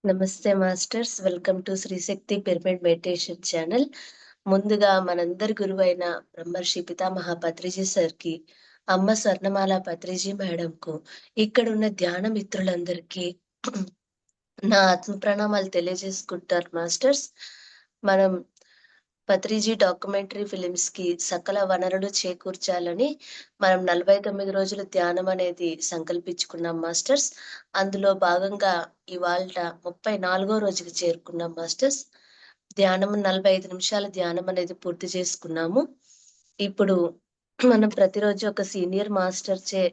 నమస్తే masters. Welcome to Srishakti pyramid meditation channel. ముందుగా మనందరి గురువైన బ్రహ్మర్షి పితామహ పత్రిజీ సార్‌కి, అమ్మ స్వర్ణమాల పత్రిజీ మేడంకు, ఇక్కడున్న ధ్యాన మిత్రులందరికీ నా ఆత్మ ప్రణామాలు తెలియజేసుకుంటారు మాస్టర్స్. మనం పత్రిజీ డాక్యుమెంటరీ ఫిలిమ్స్‌కి సకల వనరులు చేకూర్చాలని మనం 49 రోజులు ధ్యానం అనేది సంకల్పించుకున్నాం మాస్టర్స్. అందులో భాగంగా ఇవాల్ట 34వ రోజుకి చేరుకున్నాం మాస్టర్స్. ధ్యానం 45 నిమిషాల ధ్యానం అనేది పూర్తి చేసుకున్నాము. ఇప్పుడు మనం ప్రతిరోజు ఒక సీనియర్ మాస్టర్‌చే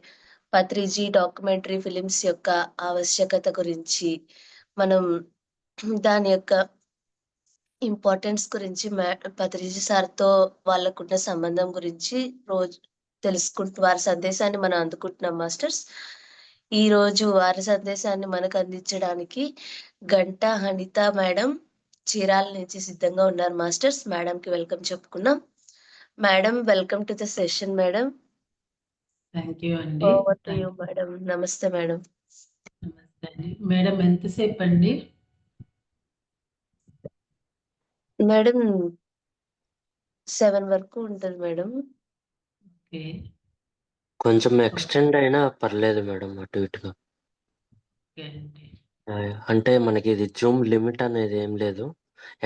పత్రిజీ డాక్యుమెంటరీ ఫిలిమ్స్ యొక్క ఆవశ్యకత గురించి, మనం దాని యొక్క ఇంపార్టెన్స్ గురించి పత్రిజీ సార్‌తో వాళ్ళకున్న సంబంధం గురించి రోజు తెలుసుకుంటూ వారి సందేశాన్ని మనం అందుకుంటున్నాం మాస్టర్స్. ఈరోజు వారి సందేశాన్ని మనకు అందించడానికి గంటా హనిత మేడం చీరాల నుంచి సిద్ధంగా ఉన్నారు మాస్టర్స్. మేడంకి వెల్కమ్ చెప్పుకుందాం. Madam, welcome to the session madam. Thank you అండి. Over to you madam. నమస్తే మేడం. నమస్తే అండి. మేడం ఎంతసేపు అండి? మేడం 7 వరకు ఉంటది మేడం. ఓకే. కొంచెం ఎక్స్టెండ్ అయినా పర్లేదు మేడం, అటు ఇటుగా. ఓకే అండి. అంటే మనకి ఇది జూమ్ లిమిట్ అనేది ఏం లేదు,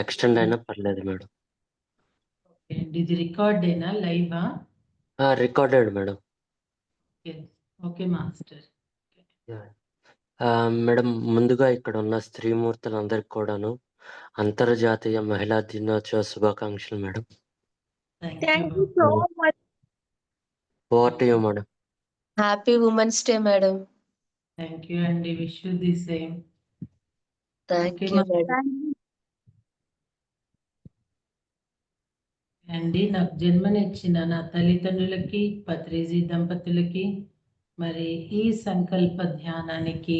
ఎక్స్టెండ్ అయినా పర్లేదు మేడం. ఓకే అండి. ఇది రికార్డేనా, లైవా? Recorded madam. Okay. Okay master. Madam, ముందుగా ఇక్కడ ఉన్న స్త్రీమూర్తులందరికీ కూడాను అంతర్జాతీయ మహిళా దినోత్సవ శుభాకాంక్షలు madam. Thank you so much. Over to you madam. Happy women's day madam. Thank you అండి. Wish you the same. Thank okay you madam. అండి, నాకు జన్మనిచ్చిన నా తల్లిదండ్రులకి, పత్రిజీ దంపతులకి, మరి ఈ సంకల్ప ధ్యానానికి,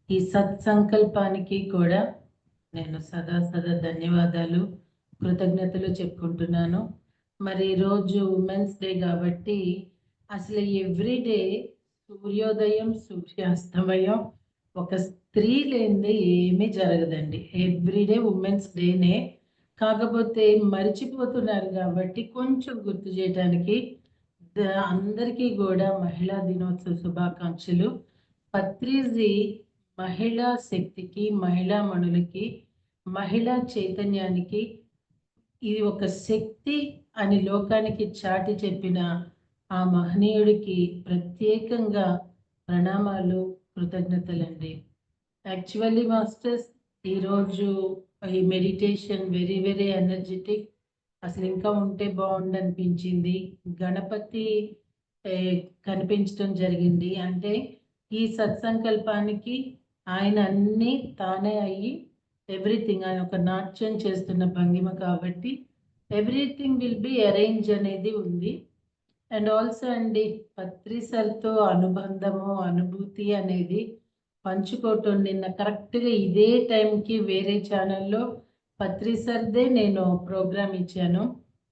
ఈ సత్సంకల్పానికి కూడా నేను సదా ధన్యవాదాలు, కృతజ్ఞతలు చెప్పుకుంటున్నాను. మరి రోజు ఉమెన్స్ డే కాబట్టి అసలు ఎవ్రీడే సూర్యోదయం సూర్యాస్తమయం ఒక స్త్రీ లేనిదే ఏమీ జరగదండి. ఎవ్రీడే ఉమెన్స్ డేనే. కాకపోతే మర్చిపోతున్నారు కాబట్టి కొంచెం గుర్తు చేయడానికి అందరికీ కూడా మహిళా దినోత్సవ శుభాకాంక్షలు. పత్రిజీ మహిళా శక్తికి, మహిళా మణులకి, మహిళా చైతన్యానికి ఇది ఒక శక్తి అని లోకానికి చాటి చెప్పిన ఆ మహనీయుడికి ప్రత్యేకంగా ప్రణామాలు, కృతజ్ఞతలండి. యాక్చువల్లీ మాస్టర్స్, ఈరోజు ఈ మెడిటేషన్ వెరీ వెరీ ఎనర్జెటిక్. అసలు ఇంకా ఉంటే బాగుండు అనిపించింది. గణపతి కనిపించడం జరిగింది. అంటే ఈ సత్సంకల్పానికి ఆయన అన్నీ తానే అయ్యి ఎవ్రీథింగ్, ఆయన ఒక నాట్యం చేస్తున్న భంగిమ కాబట్టి ఎవ్రీథింగ్ విల్ బి అరేంజ్ అనేది ఉంది. అండ్ ఆల్సో అండి, పత్రి సార్తో అనుబంధము, అనుభూతి అనేది పంచుకోవటం నిన్న కరెక్ట్గా ఇదే టైంకి వేరే ఛానల్లో పత్రి సార్దే నేను ప్రోగ్రామ్ ఇచ్చాను.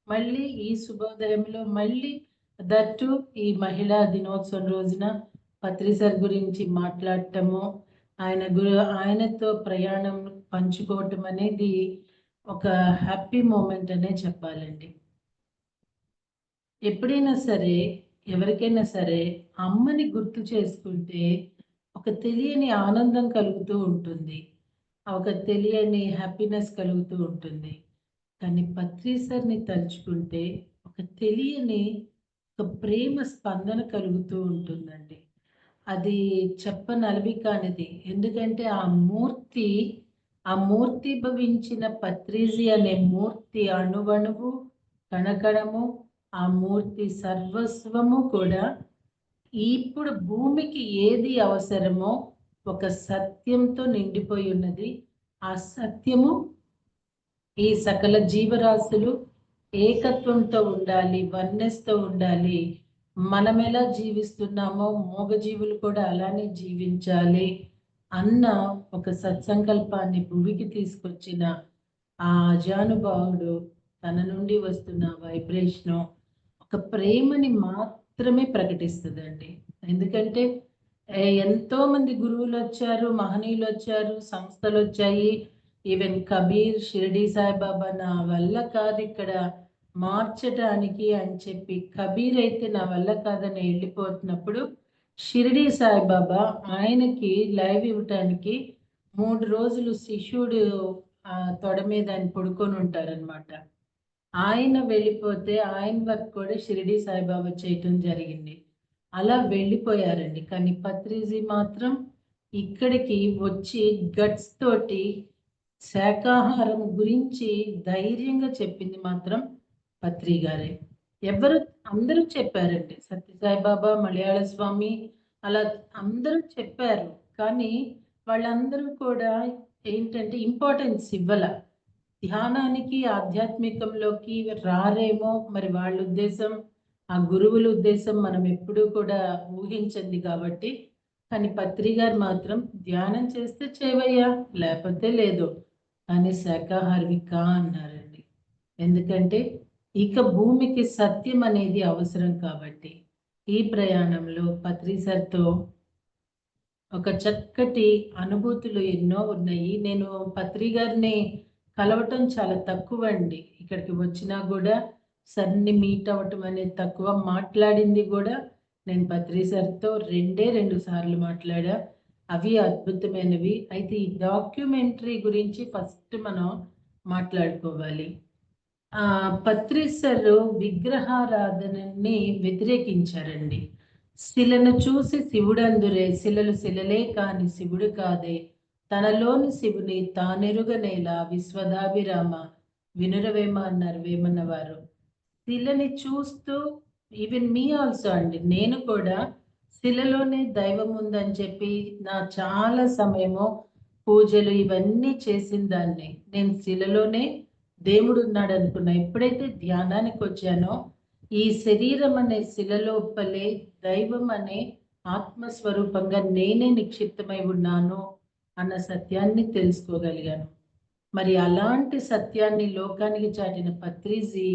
మళ్ళీ ఈ శుభోదయంలో మళ్ళీ దట్టు ఈ మహిళా దినోత్సవం రోజున పత్రి సార్ గురించి మాట్లాడటము, ఆయనతో ప్రయాణం పంచుకోవటం అనేది ఒక హ్యాపీ మూమెంట్ అనే చెప్పాలండి. ఎప్పుడైనా సరే, ఎవరికైనా సరే అమ్మని గుర్తు చేసుకుంటే ఒక తెలియని ఆనందం కలుగుతూ ఉంటుంది, ఒక తెలియని హ్యాపీనెస్ కలుగుతూ ఉంటుంది. కానీ పత్రి సార్ని తలుచుకుంటే ఒక తెలియని ఒక ప్రేమ స్పందన కలుగుతూ ఉంటుందండి. అది చెప్పనలవి కానిది. ఎందుకంటే ఆ మూర్తి భవించిన పత్రిజీ అనే మూర్తి అణువణువు, కణకణము, ఆ మూర్తి సర్వస్వము కూడా ఇప్పుడు భూమికి ఏది అవసరమో ఒక సత్యంతో నిండిపోయి ఉన్నది. ఆ సత్యము ఈ సకల జీవరాశులు ఏకత్వంతో ఉండాలి, వన్నెస్తో ఉండాలి. మనం ఎలా జీవిస్తున్నామో మూగజీవులు కూడా అలానే జీవించాలి అన్న ఒక సత్సంకల్పాన్ని భూమికి తీసుకొచ్చిన ఆ అజానుభావుడు, తన నుండి వస్తున్న వైబ్రేషను ఒక ప్రేమని మాత్రమే ప్రకటిస్తుందండి. ఎందుకంటే ఎంతో మంది గురువులొచ్చారు, మహనీయులొచ్చారు, సంస్థలొచ్చాయి. ఈవెన్ కబీర్, షిరిడీ సాయిబాబా నా వల్ల కాదిక్కడ మార్చటానికి అని చెప్పి కబీర్ అయితే నా వల్ల కాదని వెళ్ళిపోతున్నప్పుడు, షిరిడీ సాయిబాబా ఆయనకి లైవ్ ఇవ్వటానికి 3 రోజులు శిష్యుడు తొడ మీద ఆయన పడుకొని ఉంటారనమాట. ఆయన వెళ్ళిపోతే ఆయన వర్క్ కూడా షిరిడీ సాయిబాబా చేయటం జరిగింది. అలా వెళ్ళిపోయారండి. కానీ పత్రిజీ మాత్రం ఇక్కడికి వచ్చి గట్స్ తోటి శాకాహారం గురించి ధైర్యంగా చెప్పింది మాత్రం పత్రి గారే. ఎవరు అందరూ చెప్పారండి. సత్యసాయిబాబా, మలయాళ స్వామి అలా అందరూ చెప్పారు. కానీ వాళ్ళందరూ కూడా ఏంటంటే ఇంపార్టెన్స్ ఇవ్వల. ధ్యానానికి, ఆధ్యాత్మికంలోకి రారేమో మరి వాళ్ళ ఉద్దేశం, ఆ గురువుల ఉద్దేశం మనం ఎప్పుడూ కూడా ఊహించంది కాబట్టి. కానీ పత్రి గారు మాత్రం ధ్యానం చేస్తే చేయవయ్యా, లేకపోతే లేదు. కానీ శాకాహారివి కా అన్నారండి. ఎందుకంటే ఇక భూమికి సత్యం అనేది అవసరం కాబట్టి. ఈ ప్రయాణంలో పత్రి సార్‌తో ఒక చక్కటి అనుభూతులు ఎన్నో ఉన్నాయి. నేను పత్రి గారిని కలవటం చాలా తక్కువండి. ఇక్కడికి వచ్చినా గూడా సార్‌ని మీట్ అవ్వటం అనేది తక్కువ. మాట్లాడింది గూడా నేను పత్రి సార్‌తో 2 సార్లు మాట్లాడా. అవి అద్భుతమైనవి. అయితే ఈ డాక్యుమెంటరీ గురించి ఫస్ట్ మనం మాట్లాడుకోవాలి. పత్రి సారు విగ్రహారాధనని వ్యతిరేకించారండి. శిలను చూసి శివుడందురే, శిలలు శిలలే కాని శివుడు కాదే, తనలోని శివుని తానెరుగనేలా విశ్వదాభిరామ వినురవేమ అన్నారు వేమన్న వారు. శిలని చూస్తూ ఈవెన్ మీ ఆల్సో అండి. నేను కూడా శిలలోనే దైవం ఉందని చెప్పి నా చాలా సమయము పూజలు ఇవన్నీ చేసిన దాన్ని. నేను శిలలోనే దేవుడు ఉన్నాడు అనుకున్నా. ఎప్పుడైతే ధ్యానానికి వచ్చానో ఈ శరీరం అనే శిల లోపలే దైవం అనే ఆత్మస్వరూపంగా నేనే నిక్షిప్తమై ఉన్నాను అన్న సత్యాన్ని తెలుసుకోగలిగాను. మరి అలాంటి సత్యాన్ని లోకానికి చాటిన పత్రిజీ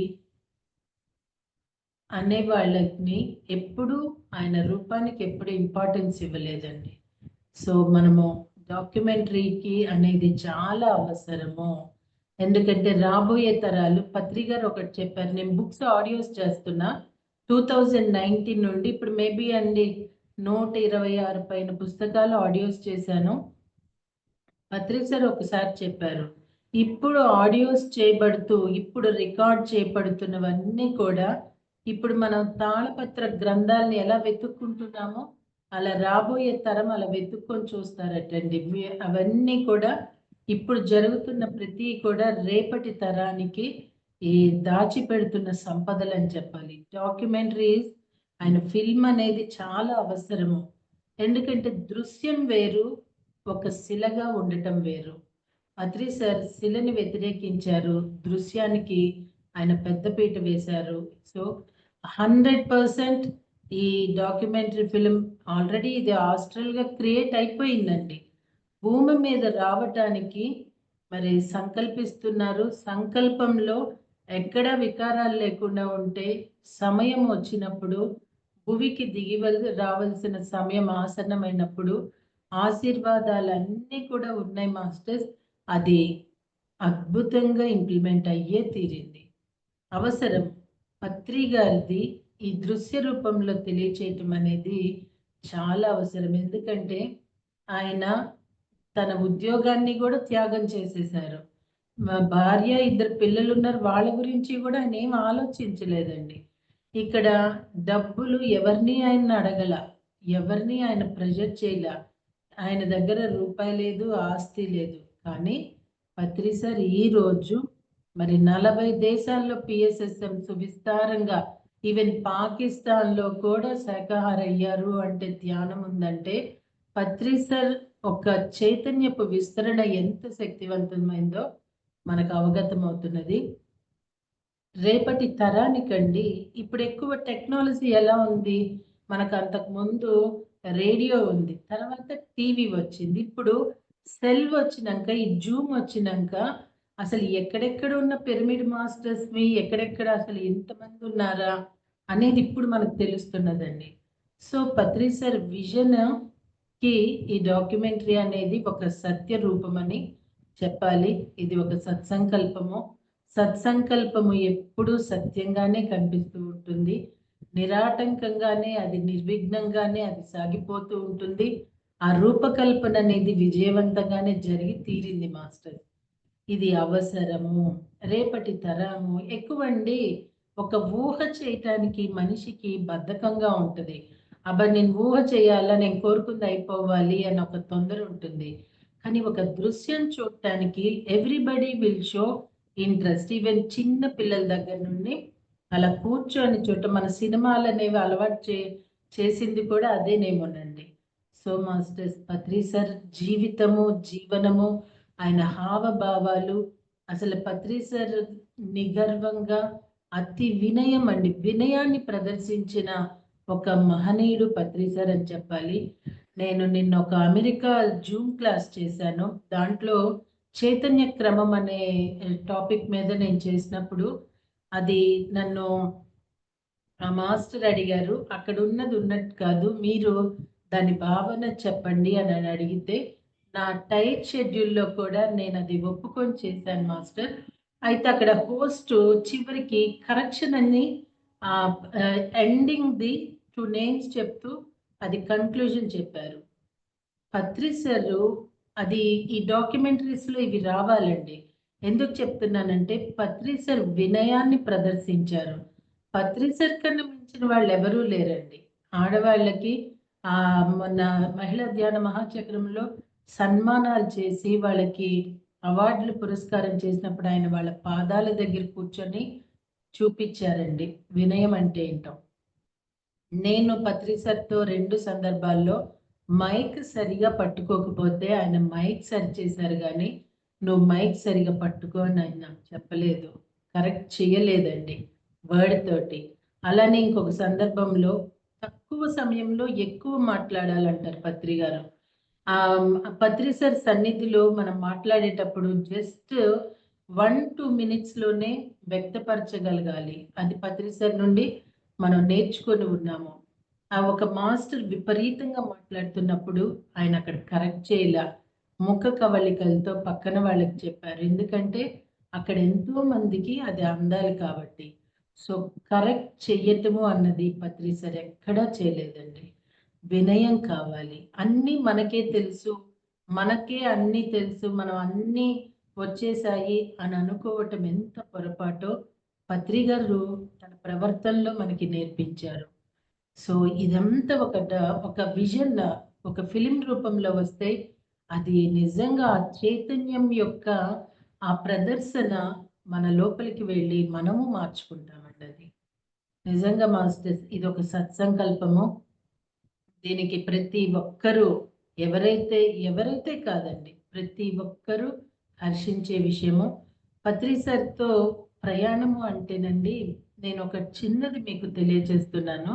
అనే వాళ్ళని ఎప్పుడూ ఆయన రూపానికి ఎప్పుడు ఇంపార్టెన్స్ ఇవ్వలేదండి. సో మనము డాక్యుమెంటరీకి అనేది చాలా అవసరము. ఎందుకంటే రాబోయే తరాలు పత్రి గారు ఒకటి చెప్పారు. నేను బుక్స్ ఆడియోస్ చేస్తున్నా 2019 నుండి ఇప్పుడు మేబీ అండి 126 పైన పుస్తకాలు ఆడియోస్ చేశాను. పత్రి సార్ ఒకసారి చెప్పారు. ఇప్పుడు ఆడియోస్ చేయబడుతూ, ఇప్పుడు రికార్డ్ చేయబడుతున్నవన్నీ కూడా ఇప్పుడు మనం తాళపత్ర గ్రంథాలని ఎలా వెతుక్కుంటున్నామో అలా రాబోయే తరం అలా వెతుక్కొని చూస్తారటండి. అవన్నీ కూడా ఇప్పుడు జరుగుతున్న ప్రతి కూడా రేపటి తరానికి ఈ దాచిపెడుతున్న సంపదలని చెప్పాలి. డాక్యుమెంటరీస్ ఆయన ఫిల్మ్ అనేది చాలా అవసరము. ఎందుకంటే దృశ్యం వేరు, ఒక శిలగా ఉండటం వేరు. పత్రి సార్ శిలని వ్యతిరేకించారు. దృశ్యానికి ఆయన పెద్దపీట వేశారు. సో 100% ఈ డాక్యుమెంటరీ ఫిల్మ్ ఆల్రెడీ ఇది ఆస్ట్రల్‌గా క్రియేట్ అయిపోయిందండి. భూమి మీద రావటానికి మరి సంకల్పిస్తున్నారు. సంకల్పంలో ఎక్కడా వికారాలు లేకుండా ఉంటే సమయం వచ్చినప్పుడు భువికి రావాల్సిన సమయం ఆసన్నమైనప్పుడు ఆశీర్వాదాలన్నీ కూడా ఉన్నాయి మాస్టర్స్. అది అద్భుతంగా ఇంప్లిమెంట్ అయ్యే తీరింది. అవసరం. పత్రి గారిది ఈ దృశ్య రూపంలో తెలియచేయటం అనేది చాలా అవసరం. ఎందుకంటే ఆయన తన ఉద్యోగాన్ని కూడా త్యాగం చేసేశారు. మా భార్య, 2 పిల్లలున్నారు. వాళ్ళ గురించి కూడా ఆయన ఏం ఆలోచించలేదండి. ఇక్కడ డబ్బులు ఎవరిని ఆయన అడగల. ఎవరిని ఆయన ప్రెషర్ చేయల. ఆయన దగ్గర రూపాయి లేదు, ఆస్తి లేదు. కానీ పత్రి సార్ ఈరోజు మరి 40 దేశాల్లో పిఎస్ఎస్ఎంస్ విస్తారంగా ఈవెన్ పాకిస్తాన్‌లో కూడా శాకాహారి అయ్యారు అంటే ధ్యానం ఉందంటే పత్రి సార్ ఒక చైతన్యపు విస్తరణ ఎంత శక్తివంతమైందో మనకు అవగతమవుతున్నది. రేపటి తరానికండి ఇప్పుడు ఎక్కువ టెక్నాలజీ ఎలా ఉంది? మనకు అంతకుముందు రేడియో ఉంది. తర్వాత టీవీ వచ్చింది. ఇప్పుడు సెల్ వచ్చినంక, ఈ జూమ్ వచ్చినంక అసలు ఎక్కడెక్కడ ఉన్న పిరమిడ్ మాస్టర్స్‌వి ఎక్కడెక్కడ అసలు ఇంతమంది ఉన్నారా? అనేది ఇప్పుడు మనకు తెలుస్తున్నదండి. సో పత్రి సార్ విజన్ కి ఈ డాక్యుమెంటరీ అనేది ఒక సత్య రూపమని చెప్పాలి. ఇది ఒక సత్సంకల్పము. సత్సంకల్పము ఎప్పుడూ సత్యంగానే కనిపిస్తూ ఉంటుంది. నిరాటంకంగానే అది నిర్విఘ్నంగానే అది సాగిపోతూ ఉంటుంది. ఆ రూపకల్పన అనేది విజయవంతంగానే జరిగి తీరింది మాస్టర్. ఇది అవసరము. రేపటి తరము ఎక్కువండి. ఒక ఊహ చేయటానికి మనిషికి బద్ధకంగా ఉంటది. అబ్బా! నేను ఊహ చేయాలా, నేను కోరుకుంది అయిపోవాలి అని ఒక తొందర ఉంటుంది. కానీ ఒక దృశ్యం చూడటానికి everybody will show interest. Even చిన్న పిల్లల దగ్గర నుండి అలా కూర్చొని చూడటం. మన సినిమాలనేవి అలవాటు చేసింది కూడా అదేనేమోనండి. సో మాస్టర్స్ పత్రి సార్ జీవితము, జీవనము, ఆయన హావభావాలు, అసలు పత్రి సార్ నిగర్వంగా అతి వినయం అండి. వినయాన్ని ప్రదర్శించిన ఒక మహనీయుడు పత్రి సార్ అని చెప్పాలి. నేను నిన్న ఒక అమెరికా జూమ్ క్లాస్ చేశాను. దాంట్లో చైతన్య క్రమం అనే టాపిక్ మీద నేను చేసినప్పుడు అది నన్ను ఆ మాస్టర్ అడిగారు, అక్కడ ఉన్నది ఉన్నట్టు కాదు, మీరు దాని భావన చెప్పండి అని అడిగితే నా టైట్ షెడ్యూల్లో కూడా నేను అది ఒప్పుకొని చేశాను మాస్టర్. అయితే అక్కడ హోస్ట్ చివరికి కరెక్షన్ అని ఎండింగ్ ది 2 నేమ్స్ చెప్తూ అది కన్క్లూజన్ చెప్పారు. పత్రి సారు అది ఈ డాక్యుమెంటరీస్‌లో ఇవి రావాలండి. ఎందుకు చెప్తున్నానంటే పత్రి సార్ వినయాన్ని ప్రదర్శించారు. పత్రి సార్ కన్నా మించిన వాళ్ళెవరూ లేరండి. ఆడవాళ్ళకి మొన్న మహిళా ధ్యాన మహాచక్రంలో సన్మానాలు చేసి వాళ్ళకి అవార్డులు పురస్కారం చేసినప్పుడు ఆయన వాళ్ళ పాదాల దగ్గర కూర్చొని చూపిచ్చారండి వినయం అంటే ఏంటో. నేను పత్రి సార్‌తో 2 సందర్భాల్లో మైక్ సరిగా పట్టుకోకపోతే ఆయన మైక్ సరి చేశారు గానీ, "నువ్వు మైక్ సరిగ్గా పట్టుకో" అని ఆయన నాకు చెప్పలేదు. కరెక్ట్ చేయలేదండి వర్డ్ తోటి. అలానే ఇంకొక సందర్భంలో తక్కువ సమయంలో ఎక్కువ మాట్లాడాలంటారు పత్రి గారు. పత్రి సార్ సన్నిధిలో మనం మాట్లాడేటప్పుడు జస్ట్ 1-2 మినిట్స్‌లోనే వ్యక్తపరచగలగాలి. అది పత్రి సార్ నుండి మనం నేర్చుకొని ఉన్నాము. ఒక మాస్టర్ విపరీతంగా మాట్లాడుతున్నప్పుడు ఆయన అక్కడ కరెక్ట్ చేయలా. ముఖ కవళికలతో పక్కన వాళ్ళకి చెప్పారు. ఎందుకంటే అక్కడ ఎంతో మందికి అది అందాలి కాబట్టి. సో, కరెక్ట్ చెయ్యటము అన్నది పత్రి సార్ ఎక్కడా చేయలేదండి. వినయం కావాలి. అన్నీ మనకే తెలుసు. మనకే అన్నీ తెలుసు. మనం అన్నీ వచ్చేసాయి అని అనుకోవటం ఎంత పొరపాటో పత్రి గారు తన ప్రవర్తనలో మనకి నేర్పించారు. సో, ఇదంతా ఒక విజన్ ఒక ఫిల్మ్ రూపంలో వస్తే అది నిజంగా ఆ చైతన్యం యొక్క ఆ ప్రదర్శన మన లోపలికి వెళ్ళి మనము మార్చుకుంటామండి అది. నిజంగా మాస్టర్స్ ఇదొక సత్సంకల్పము. దీనికి ప్రతి ఒక్కరూ ఎవరైతే కాదండి, ప్రతి ఒక్కరూ హర్షించే విషయము. పత్రి సార్‌తో ప్రయాణము అంటేనండి, నేనొక చిన్నది మీకు తెలియజేస్తున్నాను.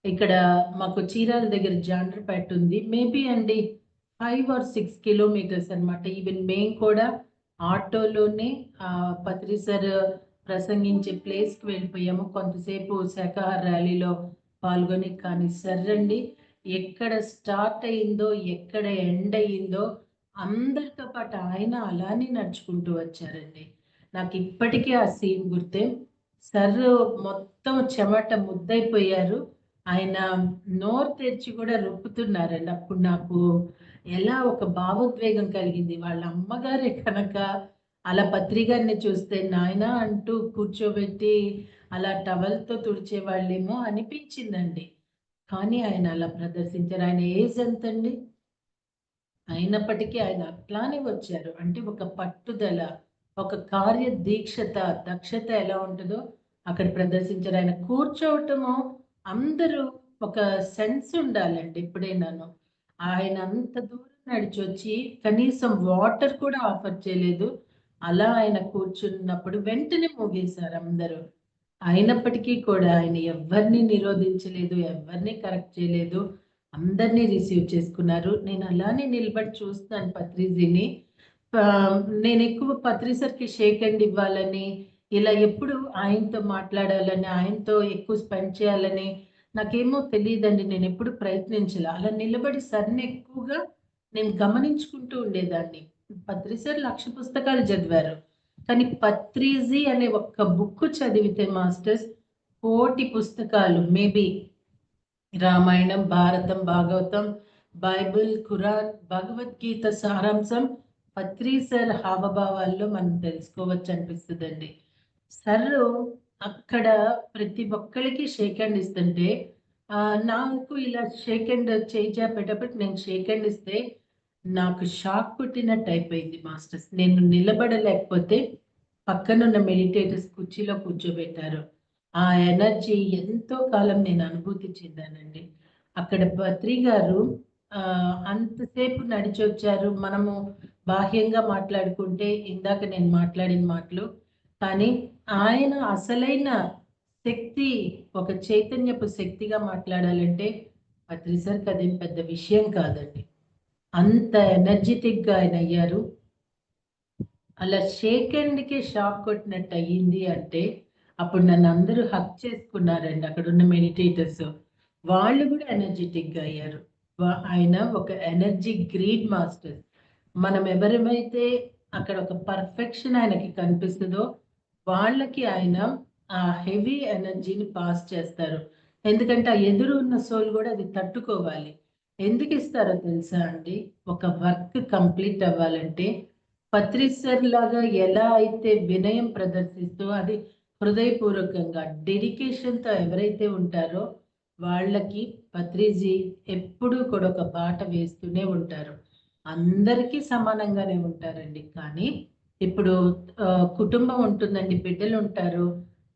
ఇక్కడ మాకు చీరాల దగ్గర జాండ్రపేట ఉంది. మేబీ అండి 5 ఆర్ 6 కిలోమీటర్స్ అన్నమాట. ఈవెన్ మేము కూడా ఆటోలోనే పత్రి సార్ ప్రసంగించే ప్లేస్‌కి వెళ్ళిపోయాము. కొంతసేపు శాకాహార ర్యాలీలో పాల్గొని, కానీ సర్రండి ఎక్కడ స్టార్ట్ అయిందో, ఎక్కడ ఎండ్ అయిందో అందరితో పాటు ఆయన అలానే నడుచుకుంటూ వచ్చారండి. నాకిప్పటికీ ఆ సీన్ గుర్తే. సర్ మొత్తం చెమట ముద్దయిపోయారు. ఆయన నోరు తెరిచి కూడా రొప్పుతున్నారండి. అప్పుడు నాకు ఎలా ఒక భావోద్వేగం కలిగింది. వాళ్ళ అమ్మగారే కనుక అలా పత్రి గారిని చూస్తే నాయనా అంటూ కూర్చోబెట్టి అలా టవల్‌తో తుడిచేవాళ్ళేమో అనిపించిందండి. కానీ ఆయన అలా ప్రదర్శించారు. ఆయన ఏజ్ ఎంతండి? అయినప్పటికీ ఆయన అట్లానే వచ్చారు. అంటే ఒక పట్టుదల, ఒక కార్యదీక్షత, దక్షత ఎలా ఉంటదో అక్కడ ప్రదర్శించారు. ఆయన కూర్చోవటము అందరూ ఒక సెన్స్ ఉండాలండి ఎప్పుడైనాను. ఆయన అంత దూరం నడిచొచ్చి కనీసం వాటర్ కూడా ఆఫర్ చేయలేదు. అలా ఆయన కూర్చున్నప్పుడు వెంటనే మూగేశారు అందరూ. అయినప్పటికీ కూడా ఆయన ఎవ్వరిని నిరోధించలేదు, ఎవ్వరిని కరెక్ట్ చేయలేదు. అందరిని రిసీవ్ చేసుకున్నారు. నేను అలానే నిలబడి చూస్తున్నాను పత్రిజీని. నేనెక్కువ పత్రి సార్‌కి షేక్ హ్యాండ్ ఇవ్వాలని, ఇలా ఎప్పుడు ఆయనతో మాట్లాడాలని, ఆయనతో ఎక్కువ స్పెండ్ చేయాలని నాకేమో తెలియదండి, నేను ఎప్పుడు ప్రయత్నించలే. అలా నిలబడి సార్ని ఎక్కువగా నేను గమనించుకుంటూ ఉండేదాన్ని. పత్రి సార్ 1,00,000 పుస్తకాలు చదివారు. కానీ పత్రిజీ అనే ఒక్క బుక్ చదివితే మాస్టర్స్ కోటి పుస్తకాలు, మేబీ రామాయణం, భారతం, భాగవతం, బైబిల్, ఖురాన్, భగవద్గీత సారాంశం పత్రి సార్ హావభావాల్లో మనం తెలుసుకోవచ్చు అనిపిస్తుందండి. సర్రు అక్కడ ప్రతి ఒక్కళ్ళకి షేక్ హ్యాండ్ ఇస్తుంటే నాకు ఇలా షేక్ హ్యాండ్ చేయి చాపేటప్పుడు నేను షేక్ హ్యాండ్ ఇస్తే నాకు షాక్ కొట్టినట్టు అయిపోయింది మాస్టర్స్. నేను నిలబడలేకపోతే పక్కనున్న మెడిటేటర్స్ కుర్చీలో కూర్చోబెట్టారు. ఆ ఎనర్జీ ఎంతో కాలం నేను అనుభూతి చెందానండి. అక్కడ పత్రి గారు అంతసేపు నడిచొచ్చారు. మనము బాహ్యంగా మాట్లాడుకుంటే ఇందాక నేను మాట్లాడిన మాటలు, కానీ ఆయన అసలైన శక్తి, ఒక చైతన్యపు శక్తిగా మాట్లాడాలంటే పత్రి సార్‌కి అదేం పెద్ద విషయం కాదండి. అంత ఎనర్జిటిక్‌గా ఆయన అయ్యారు. అలా షేక్ హ్యాండ్‌కే షాక్ కొట్టినట్టు అయ్యింది అంటే, అప్పుడు నన్ను అందరూ హగ్ చేసుకున్నారండి అక్కడున్న మెడిటేటర్స్. వాళ్ళు కూడా ఎనర్జిటిక్‌గా అయ్యారు. ఆయన ఒక ఎనర్జీ గ్రీడ్ మాస్టర్. మనం ఎవరమైతే అక్కడ ఒక పర్ఫెక్షన్ ఆయనకి కనిపిస్తదో, వాళ్ళకి ఆయన ఆ హెవీ ఎనర్జీని పాస్ చేస్తారు. ఎందుకంటే, ఆ ఎదురు ఉన్న సోల్ కూడా అది తట్టుకోవాలి. ఎందుకు ఇస్తారో తెలుసా అండి? ఒక వర్క్ కంప్లీట్ అవ్వాలంటే పత్రి సార్ లాగా ఎలా అయితే వినయం ప్రదర్శిస్తూ అది హృదయపూర్వకంగా డెడికేషన్‌తో ఎవరైతే ఉంటారో వాళ్ళకి పత్రిజీ ఎప్పుడూ కూడా ఒక బాట వేస్తూనే ఉంటారు. అందరికీ సమానంగానే ఉంటారండి. కానీ ఇప్పుడు కుటుంబం ఉంటుందండి. బిడ్డలుంటారు.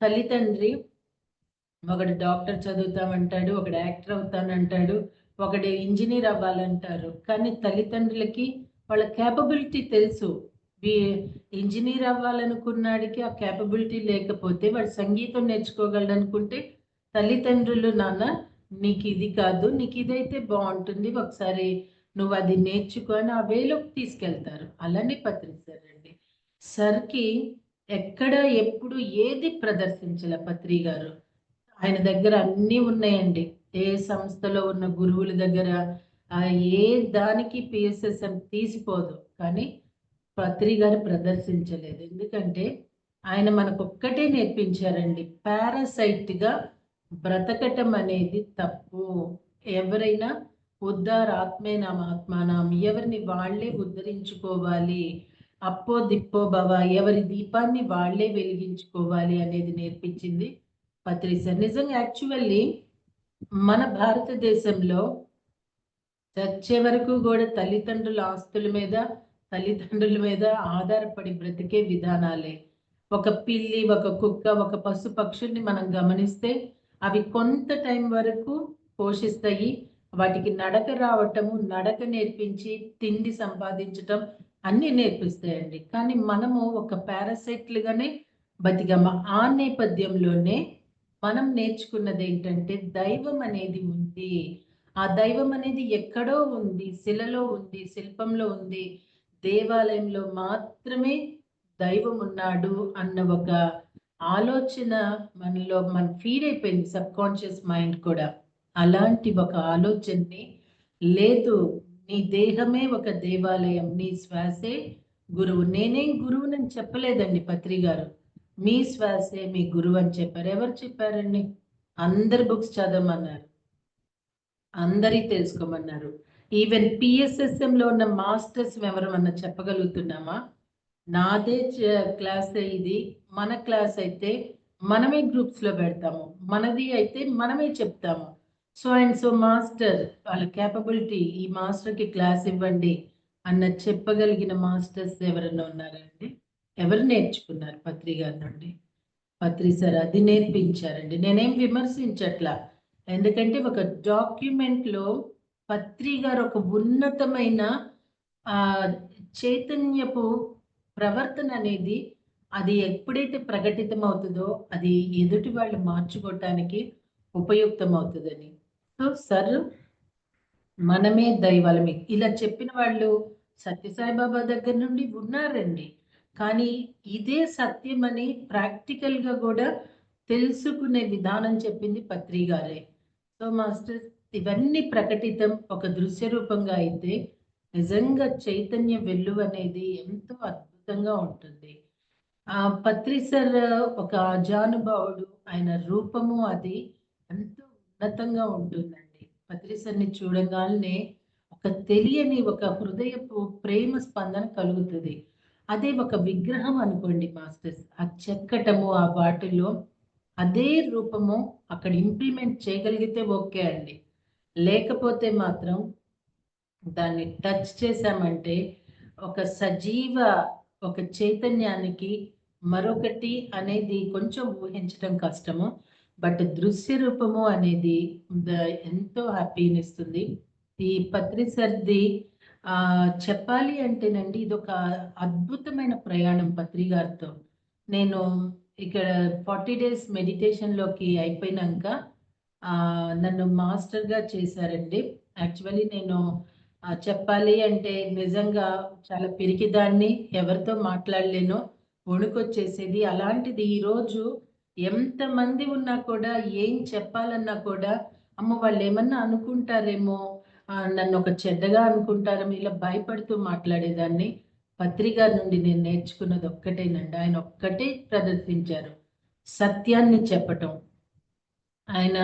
తల్లితండ్రి ఒకడు డాక్టర్ చదువుతామంటాడు, ఒకడు యాక్టర్ అవుతానంటాడు, ఒకడు ఇంజినీర్ అవ్వాలంటారు. కానీ తల్లిదండ్రులకి వాళ్ళ కేపబిలిటీ తెలుసు. వీ ఇంజినీర్ అవ్వాలనుకున్నాడికి ఆ కేపబిలిటీ లేకపోతే వాడు సంగీతం నేర్చుకోగలడనుకుంటే తల్లిదండ్రులు, "నాన్న నీకు ఇది కాదు, నీకు ఇదైతే బావుంటుంది. ఒకసారి నువ్వు అది నేర్చుకో" అని ఆ వేలోకి తీసుకెళ్తారు. అలానే పత్రి సార్ అండి. సార్‌కి ఎక్కడ, ఎప్పుడు ఏది ప్రదర్శించలే పత్రి గారు. ఆయన దగ్గర అన్నీ ఉన్నాయండి. ఏ సంస్థలో ఉన్న గురువుల దగ్గర ఏ దానికి పిఎస్ఎస్ఎం తీసిపోదు. కానీ పత్రి గారు ప్రదర్శించలేదు. ఎందుకంటే ఆయన మనకొక్కటే నేర్పించారండి. పారాసైట్‌గా బ్రతకటం అనేది తప్పు. ఎవరైనా ఉద్ధరాత్మేనాం ఆత్మానం, ఎవరిని వాళ్ళే ఉద్ధరించుకోవాలి. అప్పో దిప్పో భవ, ఎవరి దీపాన్ని వాళ్ళే వెలిగించుకోవాలి అనేది నేర్పించింది పత్రి సార్. నిజంగా యాక్చువల్లీ మన భారతదేశంలో చచ్చే వరకు కూడా తల్లిదండ్రుల ఆస్తుల మీద, తల్లిదండ్రుల మీద ఆధారపడి బ్రతికే విధానాలే. ఒక పిల్లి, ఒక కుక్క, ఒక పశు పక్షుల్ని మనం గమనిస్తే అవి కొంత టైం వరకు పోషిస్తాయి. వాటికి నడక రావటము, నడక నేర్పించి, తిండి సంపాదించటం అన్నీ నేర్పిస్తాయండి. కానీ మనము ఒక పారాసైట్‌లుగానే బతికాము. ఆ నేపథ్యంలోనే మనం నేర్చుకున్నదేంటంటే దైవం అనేది ఉంది. ఆ దైవం అనేది ఎక్కడో ఉంది. శిలలో ఉంది, శిల్పంలో ఉంది. దేవాలయంలో మాత్రమే దైవం ఉన్నాడు అన్న ఒక ఆలోచన మనలో ఫీడ్ అయిపోయింది సబ్‌కాన్షియస్ మైండ్ కూడా. అలాంటి ఒక ఆలోచనని, లేదు నీ దేహమే ఒక దేవాలయం, నీ శ్వాసే గురువు. నేనేం గురువునని చెప్పలేదండి పత్రి గారు. మీ శ్వాసే మీ గురువు అని చెప్పారు. ఎవరు చెప్పారండి? అందరి బుక్స్ చదవమన్నారు. అందరియి తెలుసుకోమన్నారు. ఈవెన్ పిఎస్ఎస్ఎంలో ఉన్న మాస్టర్స్ ఎవరమన్నా చెప్పగలుగుతున్నామా? నాదే క్లాసే ఇది. మన క్లాస్ అయితే మనమే గ్రూప్స్‌లో పెడతాము. మనది అయితే మనమే చెప్తాము. సో అండ్ సో మాస్టర్ వాళ్ళ కేపబిలిటీ, ఈ మాస్టర్‌కి క్లాస్ ఇవ్వండి అన్న చెప్పగలిగిన మాస్టర్స్ ఎవరన్నా ఉన్నారా అండి? ఎవరు నేర్చుకున్నారు పత్రి గారి నుండి? పత్రి సార్ అది నేర్పించారండి. నేనేం విమర్శించట్లా. ఎందుకంటే ఒక డాక్యుమెంట్‌లో పత్రి గారు ఒక ఉన్నతమైన ఆహ్, చైతన్యపు ప్రవర్తన అనేది అది ఎప్పుడైతే ప్రకటితమవుతదో అది ఎదుటి వాళ్ళు మార్చుకోవటానికి ఉపయుక్తమవుతదని. సో, సార్ మనమే దైవాలమే. ఇలా చెప్పిన వాళ్ళు సత్యసాయి బాబా దగ్గర నుండి ఉన్నారండి. కానీ ఇదే సత్యమని ప్రాక్టికల్‌గా గూడా తెలుసుకునే విధానం చెప్పింది పత్రి గారే. సో మాస్టర్స్, ఇవన్నీ ప్రకటితం ఒక దృశ్య రూపంగా అయితే నిజంగా చైతన్య వెల్లువ అనేది ఎంతో అద్భుతంగా ఉంటుంది. పత్రి సార్ ఒక అజానుభావుడు. ఆయన రూపము అది ఎంతో ఉన్నతంగా ఉంటుందండి. పత్రి సార్‌ని చూడగానే ఒక తెలియని ఒక హృదయపు ప్రేమ స్పందన కలుగుతది. అదే ఒక విగ్రహం అనుకోండి మాస్టర్స్. ఆ చెక్కటము, ఆ వాటిలో అదే రూపము అక్కడ ఇంప్లిమెంట్ చేయగలిగితే ఓకే అండి. లేకపోతే మాత్రం దాన్ని టచ్ చేశామంటే ఒక సజీవ ఒక చైతన్యానికి మరొకటి అనేది కొంచెం ఊహించడం కష్టము. బట్ దృశ్య రూపము అనేది ఎంతో హ్యాపీనిస్తుంది. ఈ పత్రి సర్ది చెప్పాలి అంటేనండి, ఇదొక అద్భుతమైన ప్రయాణం పత్రి గారితో. నేను ఇక్కడ 40 డేస్ మెడిటేషన్‌లోకి అయిపోయినంక నన్ను మాస్టర్‌గా చేశారండి. యాక్చువల్లీ నేను చెప్పాలి అంటే నిజంగా చాలా పిరికిదాన్ని. ఎవరితో మాట్లాడలేను. వణుకొచ్చేసేది. అలాంటిది ఈరోజు ఎంతమంది ఉన్నా కూడా, ఏం చెప్పాలన్నా కూడా, అమ్మో! వాళ్ళేమన్నా అనుకుంటారేమో, నన్నొక చెడ్డగా అనుకుంటారేమో, ఇలా భయపడుతూ మాట్లాడేదాన్ని. పత్రి గారి నుండి నేను నేర్చుకున్నది ఒక్కటేనండి. ఆయన ఒక్కటే ప్రదర్శించారు. సత్యాన్ని చెప్పటం. ఆయన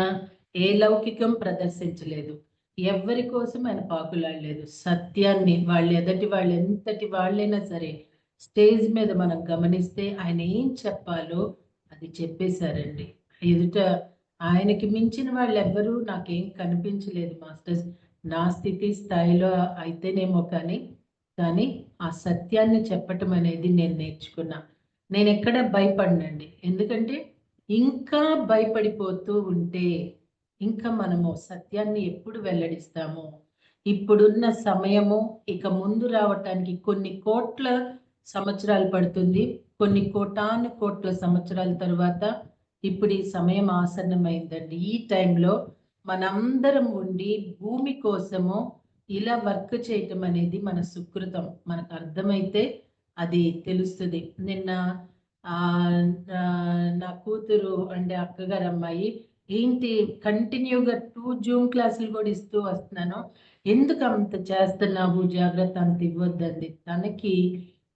ఏ లౌకికం ప్రదర్శించలేదు. ఎవ్వరి కోసం ఆయన పాకులాడలేదు. సత్యాన్ని ఎదటి వాళ్ళు ఎంతటి వాళ్ళైనా సరే, స్టేజ్ మీద మనం గమనిస్తే ఆయన ఏం చెప్పాలో అది చెప్పేశారండి. ఎదుట ఆయనకి మించిన వాళ్ళెవ్వరూ నాకేం కనిపించలేదు మాస్టర్స్. నా స్థితి స్థాయిలో అయితేనేమో కానీ ఆ సత్యాన్ని చెప్పటం అనేది నేను నేర్చుకున్నా. నేనెక్కడ భయపడనండి. ఎందుకంటే ఇంకా భయపడిపోతూ ఉంటే, ఇంకా మనము సత్యాన్ని ఎప్పుడు వెల్లడిస్తాము? ఇప్పుడున్న సమయము ఇక ముందు రావటానికి కొన్ని కోట్ల సంవత్సరాలు పడుతుంది. కొన్ని కోటాను కోట్ల సంవత్సరాల తరువాత ఇప్పుడు ఈ సమయం ఆసన్నమైందండి. ఈ టైంలో మనందరం ఉండి భూమి కోసము ఇలా వర్క్ చేయటం అనేది మన సుకృతం. మనకు అర్థమైతే అది తెలుస్తది. నిన్న నా కూతురు అంటే అక్కగారు అమ్మాయి, ఏంటి కంటిన్యూగా 2 జూమ్ క్లాసులు కూడా ఇస్తూ వస్తున్నాను. ఎందుకు అంత చేస్తున్నావు? జాగ్రత్త, అంత ఇవ్వద్దంది. తనకి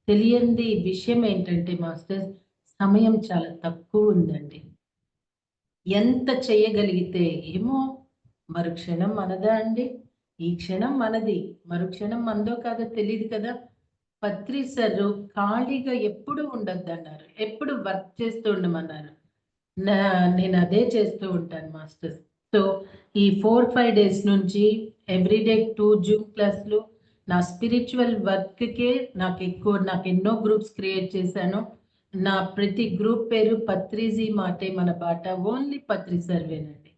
తెలియంది విషయం ఏంటంటే మాస్టర్స్, సమయం చాలా తక్కువ ఉందండి. ఎంత చేయగలిగితే ఏమో, మరుక్షణం మనదా అండి? ఈ క్షణం మనది. మరుక్షణం మనదో కాదో తెలీదు కదా! పత్రి సారు ఖాళీగా ఎప్పుడూ ఉండొద్దన్నారు. ఎప్పుడు వర్క్ చేస్తూ ఉండమన్నారు. నేను అదే చేస్తూ ఉంటాను మాస్టర్స్. సో, ఈ 4, 5 డేస్ నుంచి ఎవ్రీడే 2 జూమ్ క్లాస్‌లు. నా స్పిరిచ్యువల్ వర్క్‌కే నాకెన్నో గ్రూప్స్ క్రియేట్ చేశాను. నా ప్రతి గ్రూప్ పేరు పత్రిజీ మాటే మన బాట. ఓన్లీ పత్రి సర్వేనండి.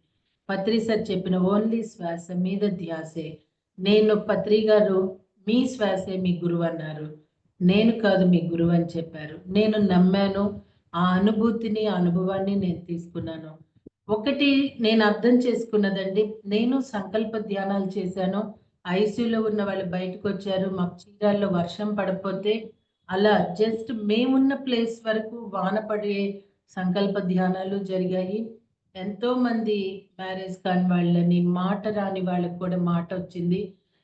పత్రి సార్ చెప్పిన ఓన్లీ శ్వాస మీద ధ్యాసే. పత్రి గారు మీ శ్వాసే మీ గురువన్నారు. నేను కాదు మీ గురువని చెప్పారు. నేను నమ్మాను. ఆ అనుభూతిని, ఆ అనుభవాన్ని నేను తీసుకున్నాను. ఒకటి నేను అర్థం చేసుకున్నదండి, నేను సంకల్ప ధ్యానాలు చేశాను. ఐసీయూలో ఉన్న వాళ్ళు బయటకొచ్చారు. మాకు చీరాల్లో వర్షం పడపోతే అలా జస్ట్ మేమున్న ప్లేస్ వరకు వాన పడే సంకల్ప ధ్యానాలు జరిగాయి. ఎంతోమంది మ్యారేజ్ కాని వాళ్ళని, మాట రాని వాళ్ళకి కూడా మాటొచ్చింది.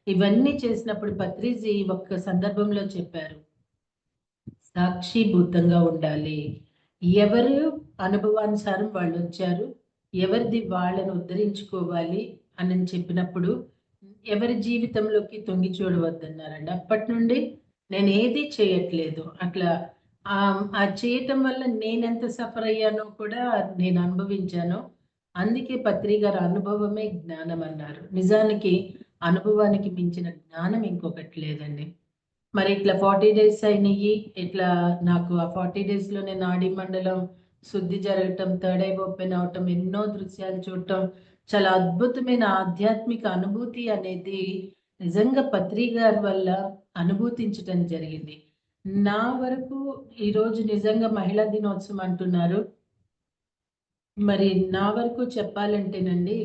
ఇవన్నీ చేసినప్పుడు పత్రిజీ ఒక్క సందర్భంలో చెప్పారు, సాక్షిభూతంగా ఉండాలి. ఎవరు అనుభవానుసారం వాళ్ళొచ్చారు. ఎవరిది వాళ్ళని ఉద్ధరించుకోవాలి అని చెప్పినప్పుడు, ఎవరి జీవితంలోకి తొంగి చూడవద్దన్నారండి. అప్పటినుండి నేనేది చేయట్లేదు. అట్లా ఆ చేయటం వల్ల నేనెంత సఫర్ అయ్యానో కూడా నేను అనుభవించాను. అందుకే పత్రి గారి అనుభవమే జ్ఞానం అన్నారు. నిజానికి అనుభవానికి మించిన జ్ఞానం ఇంకొకటి లేదండి. మరి ఇట్లా 40 డేస్ అయినయి. ఇట్లా నాకు ఆ 40 డేస్‌లోనే నాడీ మండలం శుద్ధి జరగటం, థర్డ్ ఐ ఓపెన్ అవ్వటం, ఎన్నో దృశ్యాలు చూడటం, చాలా అద్భుతమైన ఆధ్యాత్మిక అనుభూతి అనేది నిజంగా పత్రి గారి వల్ల అనుభూతించటం జరిగింది. నా వరకు ఈరోజు నిజంగా మహిళా దినోత్సవం అంటున్నారు. మరి నా వరకు చెప్పాలంటేనండి,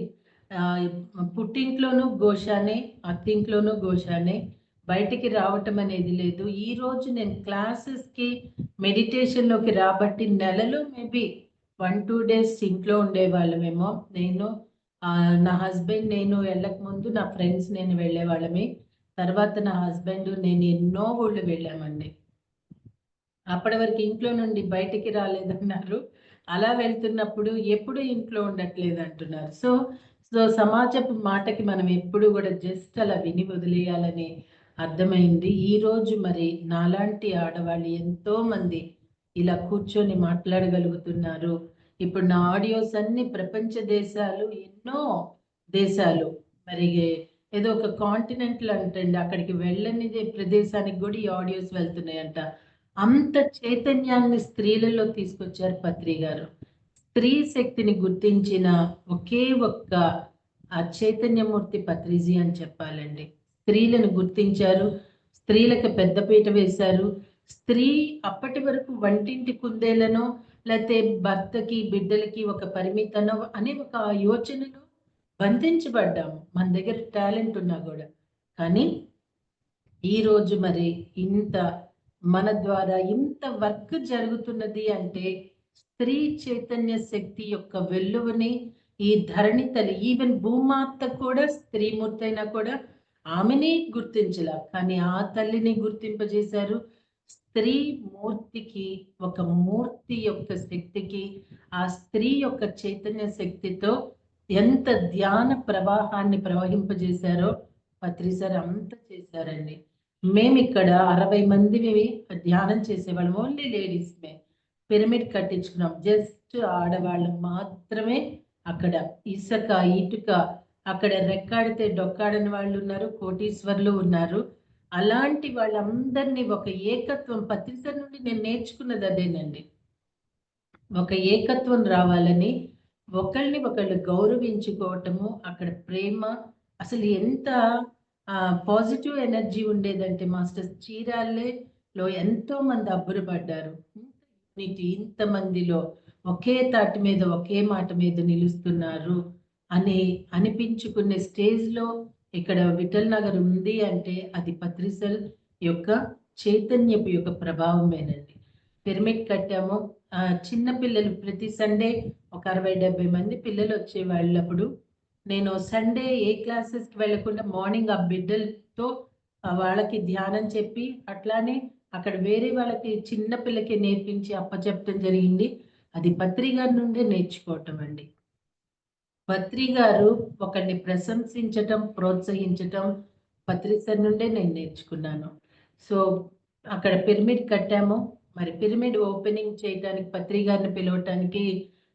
ఆహ్, పుట్టింట్లోనూ ఘోషానే, అత్తింట్లోనూ ఘోషానే. బయటికి రావటం అనేది లేదు. ఈరోజు నేను క్లాసెస్‌కి, మెడిటేషన్‌లోకి రాబట్టి నెలలో మేబీ 1, 2 డేస్ ఇంట్లో ఉండేవాళ్ళమేమో. నేను నా హస్బెండ్ నేను వెళ్ళక ముందు నా ఫ్రెండ్స్ నేను వెళ్ళేవాళ్ళమే. తర్వాత నా హస్బెండ్ నేను ఎన్నో ఊళ్ళు వెళ్ళామండి. అప్పటి వరకు ఇంట్లో నుండి బయటికి రాలేదన్నారు. అలా వెళ్తున్నప్పుడు ఎప్పుడు ఇంట్లో ఉండట్లేదు అంటున్నారు. సో సో సమాజపు మాటకి మనం ఎప్పుడు కూడా జస్ట్ అలా విని వదిలేయాలని అర్థమైంది. ఈరోజు మరి నాలాంటి ఆడవాళ్ళు ఎంతో మంది ఇలా కూర్చొని మాట్లాడగలుగుతున్నారు. ఇప్పుడు నా ఆడియోస్ అన్ని ప్రపంచ దేశాలు, ఎన్నో దేశాలు, మరి ఏదో ఒక కాంటినెంట్లు అంటండి, అక్కడికి వెళ్ళని ప్రదేశానికి కూడా ఈ ఆడియోస్ వెళ్తున్నాయంట. అంత చైతన్యాన్ని స్త్రీలలో తీసుకొచ్చారు పత్రి గారు. స్త్రీ శక్తిని గుర్తించిన ఒకే ఒక్క ఆ చైతన్యమూర్తి పత్రిజీ అని చెప్పాలండి. స్త్రీలను గుర్తించారు, స్త్రీలకు పెద్దపీట వేశారు. స్త్రీ అప్పటి వరకు వంటింటి కుందేలను, లేకపోతే భర్తకి బిడ్డలకి ఒక పరిమితనో అనే ఒక యోచనలో బంధించబడ్డాము, మన దగ్గర టాలెంట్ ఉన్నా కూడా. కానీ ఈరోజు మరి ఇంత మన ద్వారా ఇంత వర్క్ జరుగుతున్నది అంటే స్త్రీ చైతన్య శక్తి యొక్క వెల్లువని ఈ ధరణి తల్లి, ఈవెన్ భూమాత కూడా స్త్రీమూర్తి అయినా కూడా ఆమెని గుర్తించలా, కానీ ఆ తల్లిని గుర్తింపజేశారు. స్త్రీ మూర్తికి, ఒక మూర్తి యొక్క శక్తికి, ఆ స్త్రీ యొక్క చైతన్య శక్తితో ఎంత ధ్యాన ప్రవాహాన్ని ప్రవహింపజేశారో పత్రి సార్ అంత చేశారండి. మేము ఇక్కడ 60 మంది ధ్యానం చేసేవాళ్ళం, ఓన్లీ లేడీస్మే. పిరమిడ్ కట్టించుకున్నాం, జస్ట్ ఆడవాళ్ళు మాత్రమే. అక్కడ ఇసుక ఇటుక, అక్కడ రెక్కాడితే డొక్కాడని వాళ్ళు ఉన్నారు, కోటీశ్వర్లు ఉన్నారు. అలాంటి వాళ్ళందరినీ ఒక ఏకత్వం, పత్రిసార్ నుండి నేను నేర్చుకున్నది అదేనండి. ఒక ఏకత్వం రావాలని, ఒకళ్ళని ఒకళ్ళు గౌరవించుకోవటము, అక్కడ ప్రేమ, అసలు ఎంత పాజిటివ్ ఎనర్జీ ఉండేదంటే మాస్టర్స్ చీరాలలో ఎంతో మంది అబ్బురపడ్డారు. ఇంతమందిలో ఒకే తాటి మీద ఒకే మాట మీద నిలుస్తున్నారు అని అనిపించుకునే స్టేజ్లో ఇక్కడ విఠల్ నగర్ ఉంది అంటే అది పత్రిసల్ యొక్క చైతన్యపు యొక్క ప్రభావమేనండి. పిరమిడ్ కట్టాము. చిన్న పిల్లలు ప్రతి సండే ఒక 60-70 మంది పిల్లలు వచ్చేవాళ్ళు. అప్పుడు నేను సండే ఏ క్లాసెస్కి వెళ్లకుండా మార్నింగ్ ఆ బిడ్డలతో వాళ్ళకి ధ్యానం చెప్పి, అట్లానే అక్కడ వేరే వాళ్ళకి చిన్న పిల్లకి నేర్పించి అప్పచెప్పడం జరిగింది. అది పత్రి గారి నుండే నేర్చుకోవటం అండి. పత్రి గారు ఒకరిని ప్రశంసించటం, ప్రోత్సహించటం పత్రి సార్ నుండే నేను నేర్చుకున్నాను. సో అక్కడ పిరమిడ్ కట్టాము. మరి పిరమిడ్ ఓపెనింగ్ చేయడానికి పత్రి గారిని పిలవటానికి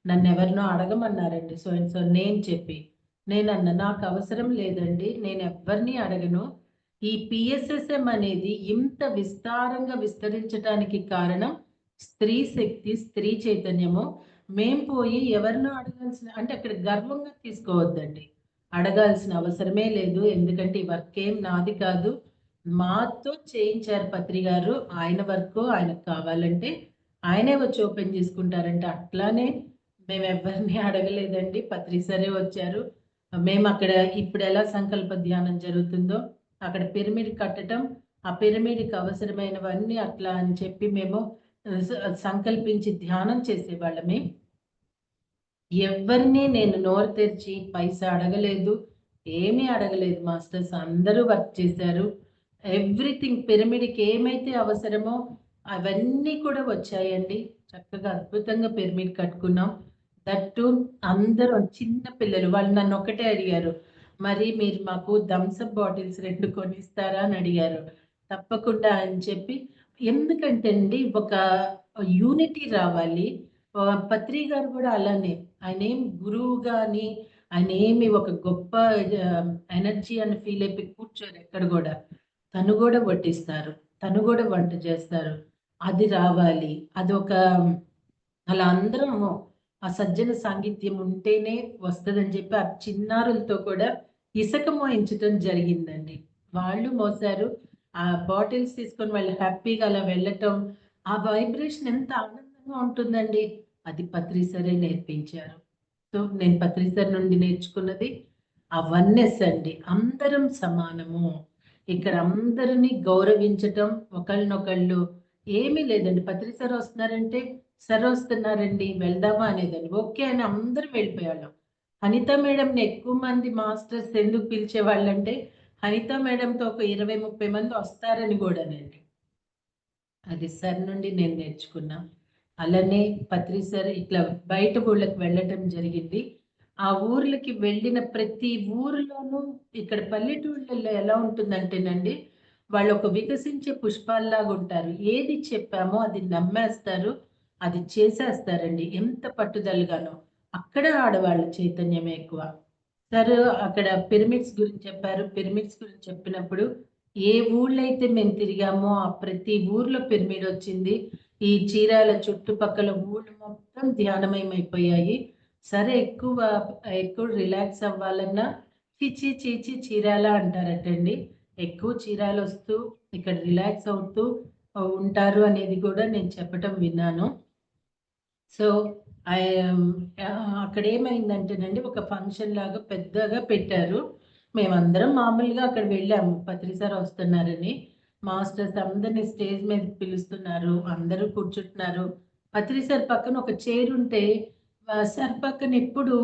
నన్ను ఎవరినో అడగమన్నారండి. సో అండ్ సో నేమ్ చెప్పి నేనన్నా, నాకు అవసరం లేదండి, నేను ఎవరిని అడగను. ఈ పిఎస్ఎస్ఎం అనేది ఇంత విస్తారంగా విస్తరించడానికి కారణం స్త్రీ శక్తి, స్త్రీ చైతన్యము. మేం పోయి ఎవరినో అడగాల్సిన, అంటే అక్కడ గర్వంగా తీసుకోవద్దండి, అడగాల్సిన అవసరమే లేదు. ఎందుకంటే ఈ వర్క్ ఏం నాది కాదు, మాతో చేయించారు పత్రి గారు. ఆయన వర్క్ ఆయనకు కావాలంటే ఆయనే వచ్చి ఓపెన్ చేసుకుంటారంటే, అట్లానే మేము ఎవరిని అడగలేదండి, పత్రి సరే వచ్చారు. మేము అక్కడ ఇప్పుడు ఎలా సంకల్ప ధ్యానం జరుగుతుందో అక్కడ పిరమిడ్ కట్టడం, ఆ పిరమిడ్కి అవసరమైనవన్నీ అట్లా అని చెప్పి మేము సంకల్పించి ధ్యానం చేసేవాళ్ళమే. ఎవరిని నేను నోరు తెరిచి పైసా అడగలేదు, ఏమీ అడగలేదు మాస్టర్స్. అందరూ వర్క్ చేశారు. ఎవ్రీథింగ్ పిరమిడ్కి ఏమైతే అవసరమో అవన్నీ కూడా వచ్చాయండి. చక్కగా అద్భుతంగా పిరమిడ్ కట్టుకున్నాం. దట్టు అందరూ చిన్న పిల్లలు, వాళ్ళు నన్ను ఒకటే అడిగారు, మరి మీరు మాకు థమ్సప్ బాటిల్స్ 2 కొనిస్తారా అని అడిగారు. తప్పకుండా అని చెప్పి, ఎందుకంటే అండి ఒక యూనిటీ రావాలి. పత్రి గారు కూడా అలానే, ఆయన ఏం గురువు కానీ, ఆయన ఏమి ఒక గొప్ప ఎనర్జీ అని ఫీల్ అయిపోయి కూర్చోరు ఎక్కడ కూడా. తను కూడా వడ్డిస్తారు, తను కూడా వంట చేస్తారు. అది రావాలి, అదొక అలా అందరం ఆ సజ్జన సాంగిత్యం ఉంటేనే వస్తుందని చెప్పి ఆ చిన్నారులతో కూడా ఇసుక మోయించడం జరిగిందండి. వాళ్ళు మోసారు, ఆ బాటిల్స్ తీసుకొని వాళ్ళు హ్యాపీగా అలా వెళ్ళటం, ఆ వైబ్రేషన్ ఎంత ఆనందంగా ఉంటుందండి. అది పత్రి సరే నేర్పించారు. సో నేను పత్రి సార్ నుండి నేర్చుకున్నది ఆ వన్నెస్ అండి. అందరం సమానము, ఇక్కడ అందరినీ గౌరవించటం, ఒకళ్ళనొకళ్ళు ఏమీ లేదండి. పత్రి సార్ వస్తున్నారంటే సరే వస్తున్నారండి వెళ్దామా అనేదండి, ఓకే అని అందరం వెళ్ళిపోయేవాళ్ళం. అనిత మేడంని ఎక్కువ మంది మాస్టర్స్ ఎందుకు పిలిచేవాళ్ళంటే అనిత మేడంతో ఒక 20-30 మంది వస్తారని కూడానండి. అది సార్ నుండి నేను నేర్చుకున్నా. అలానే పత్రి సార్ ఇట్లా బయట ఊళ్ళకి వెళ్ళటం జరిగింది. ఆ ఊర్లకి వెళ్ళిన ప్రతి ఊరిలోనూ ఇక్కడ పల్లెటూళ్ళల్లో ఎలా ఉంటుందంటేనండి, వాళ్ళు ఒక వికసించే పుష్పాల్లాగా ఉంటారు. ఏది చెప్పామో అది నమ్మేస్తారు, అది చేసేస్తారండి ఎంత పట్టుదలగానో. అక్కడ ఆడవాళ్ళ చైతన్యమే ఎక్కువ. సార్ అక్కడ పిరమిడ్స్ గురించి చెప్పారు. పిరమిడ్స్ గురించి చెప్పినప్పుడు ఏ ఊళ్ళైతే మేము తిరిగామో ఆ ప్రతి ఊర్లో పిరమిడ్ వచ్చింది. ఈ చీరాల చుట్టుపక్కల ఊళ్ళు మొత్తం ధ్యానమయమైపోయాయి. సరే ఎక్కువ రిలాక్స్ అవ్వాలన్నా చీచి చీచి చీరాల అంటారటండి. ఎక్కువ చీరాలు వస్తూ ఇక్కడ రిలాక్స్ అవుతూ ఉంటారు అనేది కూడా నేను చెప్పటం విన్నాను. సో అక్కడ ఏమైందంటేనండి, ఒక ఫంక్షన్ లాగా పెద్దగా పెట్టారు. మేమందరం మామూలుగా అక్కడ వెళ్ళాము. పత్రి సార్ వస్తున్నారని. మాస్టర్స్ అందరిని స్టేజ్ మీద పిలుస్తున్నారు. అందరూ కూర్చుంటున్నారు. పత్రి సార్ పక్కన ఒక చైర్ ఉంటే సార్ పక్కన ఎప్పుడు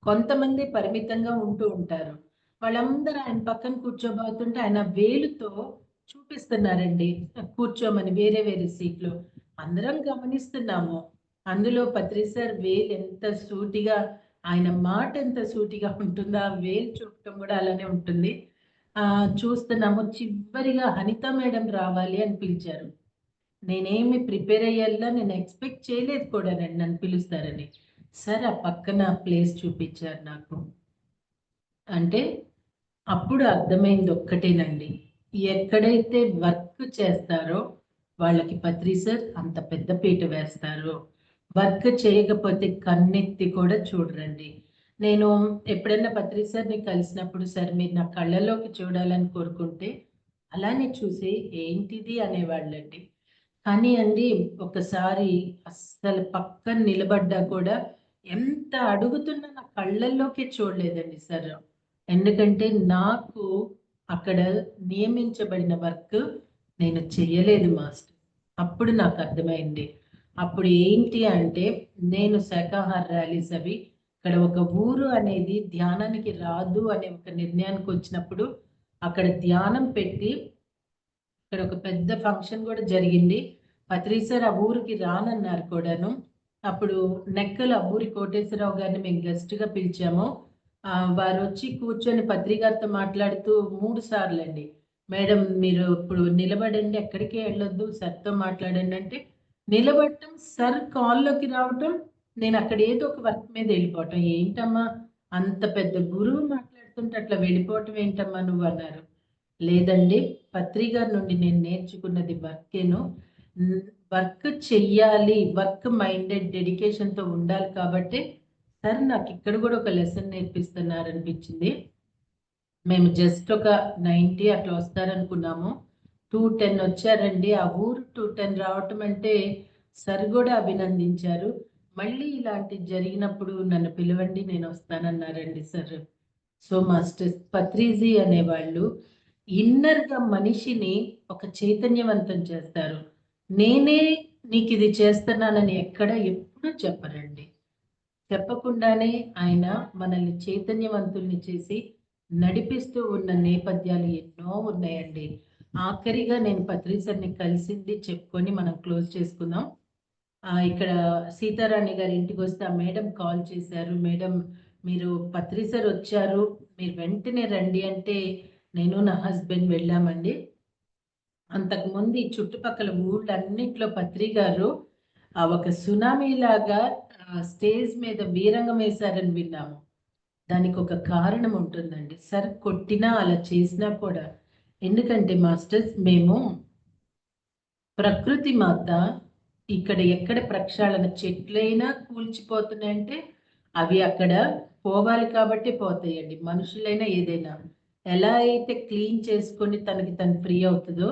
కొంతమంది పరిమితంగా ఉంటూ ఉంటారు. వాళ్ళందరూ ఆయన పక్కన కూర్చోబోతుంటే ఆయన వేలుతో చూపిస్తున్నారండి కూర్చోమని వేరే వేరే సీట్లు. అందరం గమనిస్తున్నాము. అందులో పత్రి సార్ వేలు ఎంత సూటిగా, ఆయన మాట ఎంత సూటిగా ఉంటుందో ఆ వేలు చూపటం కూడా అలానే ఉంటుంది. చూస్తున్నాము. చివరిగా అనిత మేడం రావాలి అని పిలిచారు. నేనేమి ప్రిపేర్ అయ్యేలా నేను ఎక్స్పెక్ట్ చేయలేదు కూడానండి నన్ను పిలుస్తారని. సార్ ఆ పక్కన ప్లేస్ చూపించారు నాకు. అంటే అప్పుడు అర్థమైంది ఒక్కటేనండి, ఎక్కడైతే వర్క్ చేస్తారో వాళ్ళకి పత్రి సార్ అంత పెద్ద పీట వేస్తారు. వర్క్ చేయకపోతే కన్నెత్తి కూడా చూడరండి. నేను ఎప్పుడైనా పత్రి సార్ని కలిసినప్పుడు, సార్ మీరు నా కళ్ళలోకి చూడాలని కోరుకుంటే అలానే చూసి ఏంటిది అనేవాళ్ళండి. కానీ అండి ఒకసారి అస్సలు పక్కన నిలబడ్డా కూడా ఎంత అడుగుతున్నా నా కళ్ళల్లోకి చూడలేదండి సార్. ఎందుకంటే నాకు అక్కడ నియమించబడిన వర్క్ నేను చెయ్యలేదు మాస్టర్. అప్పుడు నాకు అర్థమైంది. అప్పుడు ఏంటి అంటే, నేను శాకాహార ర్యాలీస్ అవి ఇక్కడ ఒక ఊరు అనేది ధ్యానానికి రాదు అనే ఒక నిర్ణయానికి వచ్చినప్పుడు అక్కడ ధ్యానం పెట్టి ఇక్కడ ఒక పెద్ద ఫంక్షన్ కూడా జరిగింది. పత్రి సార్ ఆ ఊరికి రానన్నారు కూడాను. అప్పుడు నెక్కల ఊరి కోటేశ్వరరావు గారిని మేము గెస్ట్‌గా పిలిచాము. వారు వచ్చి కూర్చొని పత్రి గారితో మాట్లాడుతూ 3 సార్లండి, మేడం మీరు ఇప్పుడు నిలబడండి, ఎక్కడికి వెళ్ళొద్దు, సార్‌తో మాట్లాడండి అంటే నిలబడటం, సార్ కాల్‌లోకి రావటం, నేను అక్కడ ఏదో ఒక వర్క్ మీద వెళ్ళిపోవటం. ఏంటమ్మా అంత పెద్ద గురువు మాట్లాడుతుంటే అట్లా వెళ్ళిపోవటం ఏంటమ్మా నువ్వు అన్నారు. లేదండి, పత్రి గారి నుండి నేను నేర్చుకున్నది వర్కేను. వర్క్ చెయ్యాలి, వర్క్ మైండెడ్ డెడికేషన్‌తో ఉండాలి కాబట్టి సార్ నాకు ఇక్కడ కూడా ఒక లెసన్ నేర్పిస్తున్నారు అనిపించింది. మేము జస్ట్ ఒక 90 అట్లా వస్తారనుకున్నాము. 210 వచ్చారండి. ఆ ఊరు 210 రావటం అంటే సార్ కూడా అభినందించారు. మళ్ళీ ఇలాంటిది జరిగినప్పుడు నన్ను పిలవండి, నేను వస్తానన్నారండి సార్. సో మాస్టర్ పత్రిజీ అనేవాళ్ళు ఇన్నర్‌గా మనిషిని ఒక చైతన్యవంతం చేస్తారు. నేనే నీకిది చేస్తున్నానని ఎక్కడ ఎప్పుడూ చెప్పరండి. చెప్పకుండానే ఆయన మనల్ని చైతన్యవంతుల్ని చేసి నడిపిస్తూ ఉన్న నేపథ్యాలు ఎన్నో ఉన్నాయండి. ఆఖరిగా నేను పత్రి సార్‌ని కలిసింది చెప్పుకొని మనం క్లోజ్ చేసుకుందాం. ఇక్కడ సీతారాణి గారి ఇంటికొస్తే ఆ మేడం కాల్ చేశారు. మేడం మీరు పత్రి సార్ వచ్చారు, మీరు వెంటనే రండి అంటే నేను నా హస్బెండ్ వెళ్ళామండి. అంతకుముందు ఈ చుట్టుపక్కల ఊళ్ళన్నిట్లో పత్రి గారు ఒక సునామీలాగా స్టేజ్ మీద వీరంగం వేశారని విన్నాము. దానికి ఒక కారణం ఉంటుందండి. సార్ కొట్టినా అలా చేసినా కూడా. ఎందుకంటే మాస్టర్స్ మేము ప్రకృతి మాత ఇక్కడ ఎక్కడ ప్రక్షాళన చెట్లైనా కూల్చిపోతున్నాయంటే అవి అక్కడ పోవాలి కాబట్టి పోతాయండి. మనుషులైనా ఏదైనా ఎలా అయితే క్లీన్ చేసుకొని తనకి తను ఫ్రీ అవుతుందో,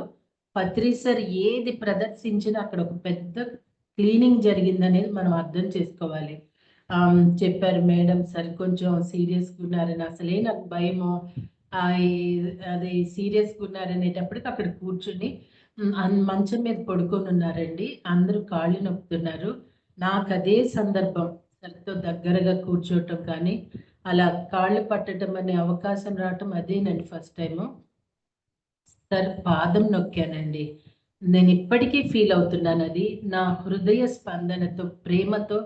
పత్రి సార్ ఏది ప్రదర్శించినా అక్కడ ఒక పెద్ద క్లీనింగ్ జరిగిందనేది మనం అర్థం చేసుకోవాలి. చెప్పారు మేడం సార్ కొంచెం సీరియస్‌గా ఉన్నారని. అసలే నాకు భయము. అది సీరియస్‌గా ఉన్నారనేటప్పటికి అక్కడ కూర్చొని మంచం మీద పడుకొని ఉన్నారండి. అందరూ కాళ్ళు నొక్కుతున్నారు. నాకదే సందర్భం. సార్తో దగ్గరగా కూర్చోవటం కానీ, అలా కాళ్ళు పట్టడం అనే అవకాశం రావటం అదేనండి ఫస్ట్ టైము. సార్ పాదం నొక్కానండి. నేను ఇప్పటికీ ఫీల్ అవుతున్నాను అది. నా హృదయ స్పందనతో, ప్రేమతో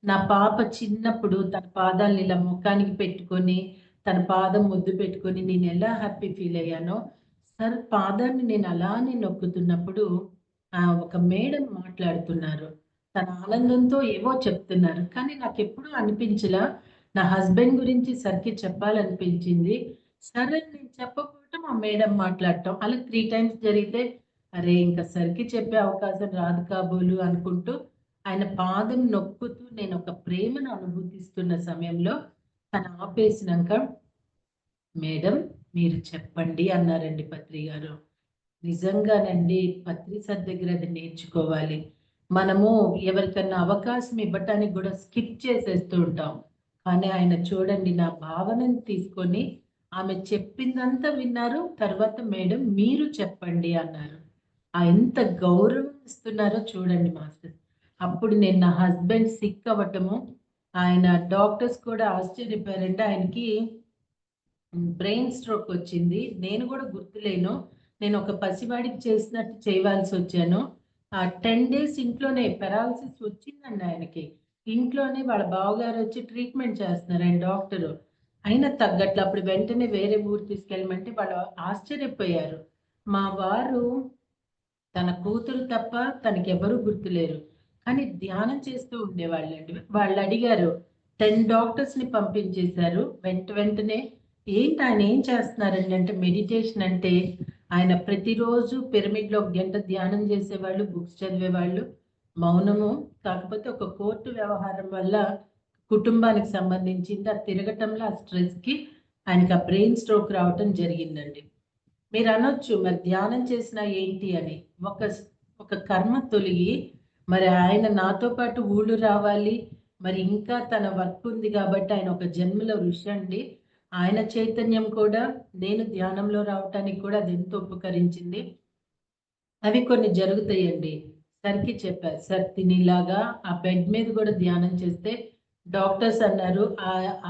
నా పాప చిన్నప్పుడు తన పాదాలను ఇలా ముఖానికి పెట్టుకొని, తన పాదం ముద్దు పెట్టుకొని నేను ఎలా హ్యాపీ ఫీల్ అయ్యానో, సార్ పాదాన్ని నేను అలానే నొక్కుతున్నప్పుడు ఒక మేడం మాట్లాడుతున్నారు. తన ఆనందంతో ఏవో చెప్తున్నారు. కానీ నాకెప్పుడూ అనిపించలా. నా హస్బెండ్ గురించి సార్‌కి చెప్పాలనిపించింది. సరే నేను చెప్పకపోవటం, ఆ మేడం మాట్లాడటం. అలా 3 టైమ్స్ జరిగితే, అరే! ఇంక సరికి చెప్పే అవకాశం రాదు కాబోలు అనుకుంటూ, ఆయన పాదం నొక్కుతూ నేనొక ప్రేమను అనుభూతిస్తున్న సమయంలో తను ఆపేసినంక, "మేడం మీరు చెప్పండి" అన్నారండి పత్రి గారు. నిజంగానండి పత్రి సార్ దగ్గర అది నేర్చుకోవాలి. మనము ఎవరికన్నా అవకాశం ఇవ్వటానికి గూడా స్కిప్ చేసేస్తూ ఉంటాం. కానీ ఆయన చూడండి నా భావనను తీసుకొని ఆమె చెప్పిందంతా విన్నారు. తర్వాత మేడం మీరు చెప్పండి అన్నారు. ఎంత గౌరవం ఇస్తున్నారో చూడండి మాస్టర్. అప్పుడు నేను నా హస్బెండ్ సిక్ అవ్వటము, ఆయన డాక్టర్స్ కూడా ఆశ్చర్యపోయారండి. ఆయనకి బ్రెయిన్ స్ట్రోక్ వచ్చింది. నేను గూడా గుర్తులేను. నేను ఒక పసివాడికి చేసినట్టు చేయవలసొచ్చాను. 10 డేస్ ఇంట్లోనే పారాలిసిస్ వచ్చిందండి ఆయనకి. ఇంట్లోనే వాళ్ళ బావగారొచ్చి ట్రీట్మెంట్ చేస్తున్నారు ఆయన డాక్టరు. అయినా తగ్గట్ల. అప్పుడు వెంటనే వేరే ఊరు తీసుకెళ్ళమంటే వాళ్ళు ఆశ్చర్యపోయారు. మా వారు తన కూతురు తప్ప తనకెవరూ గుర్తులేరు. కానీ ధ్యానం చేస్తూ ఉండేవాళ్ళండి. వాళ్ళడిగారు. 10 డాక్టర్స్‌ని పంపించేశారు. వెంటనే ఏంటి ఆయన ఏం చేస్తున్నారండి అంటే మెడిటేషన్ అంటే ఆయన ప్రతిరోజు పిరమిడ్‌లో ఒక గంట ధ్యానం చేసేవాళ్ళు, బుక్స్ చదివేవాళ్ళు. మౌనము కాకపోతే ఒక కోర్టు వ్యవహారం వల్ల కుటుంబానికి సంబంధించింది. ఆ తిరగటంలో ఆ స్ట్రెస్‌కి ఆయనకి ఆ బ్రెయిన్ స్ట్రోక్ రావటం జరిగిందండి. మీరనొచ్చు మరి ధ్యానం చేసినా ఏంటి అని. ఒక స్ ఒక కర్మ తొలగి మరి ఆయన నాతో పాటు ఊళ్ళు రావాలి. మరి ఇంకా తన వర్క్ ఉంది గాబట్టి ఆయన ఒక జన్మలో ఋషి అండి. ఆయన చైతన్యం కూడా నేను ధ్యానంలో రావటానికి కూడా అదెంతో ఉపకరించింది. అవి కొన్ని జరుగుతాయండి. సార్‌కి చెప్పా. సార్ తినిలాగా ఆ బెడ్ మీద గూడా ధ్యానం చేస్తే డాక్టర్స్ అన్నారు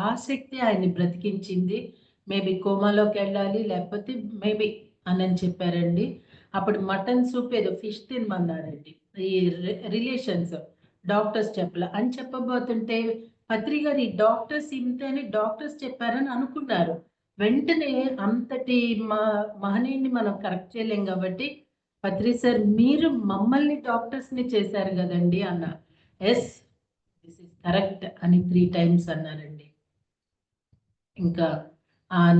ఆ శక్తి ఆయన్ని బ్రతికించింది. మేబీ కోమాలోకెళ్ళాలి లేకపోతే మేబీ అనని చెప్పారండి. అప్పుడు మటన్ సూప్ ఏదో ఫిష్ తినమన్నారండి. ఈ రిలేషన్స్ డాక్టర్స్ చెప్పలా. అని చెప్పబోతుంటే పత్రి గారు ఈ డాక్టర్స్ ఇంతే అని డాక్టర్స్ చెప్పారని అనుకున్నారు. వెంటనే అంతటి మ మహనీయుడిని మనం కరెక్ట్ చేయలేం గాబట్టి పత్రి సార్ మీరు మమ్మల్ని డాక్టర్స్‌ని చేశారు గదండీ! అన్నా. యెస్. దిస్ ఈస్ కరెక్ట్ అని 3 టైమ్స్ అన్నారండి. ఇంకా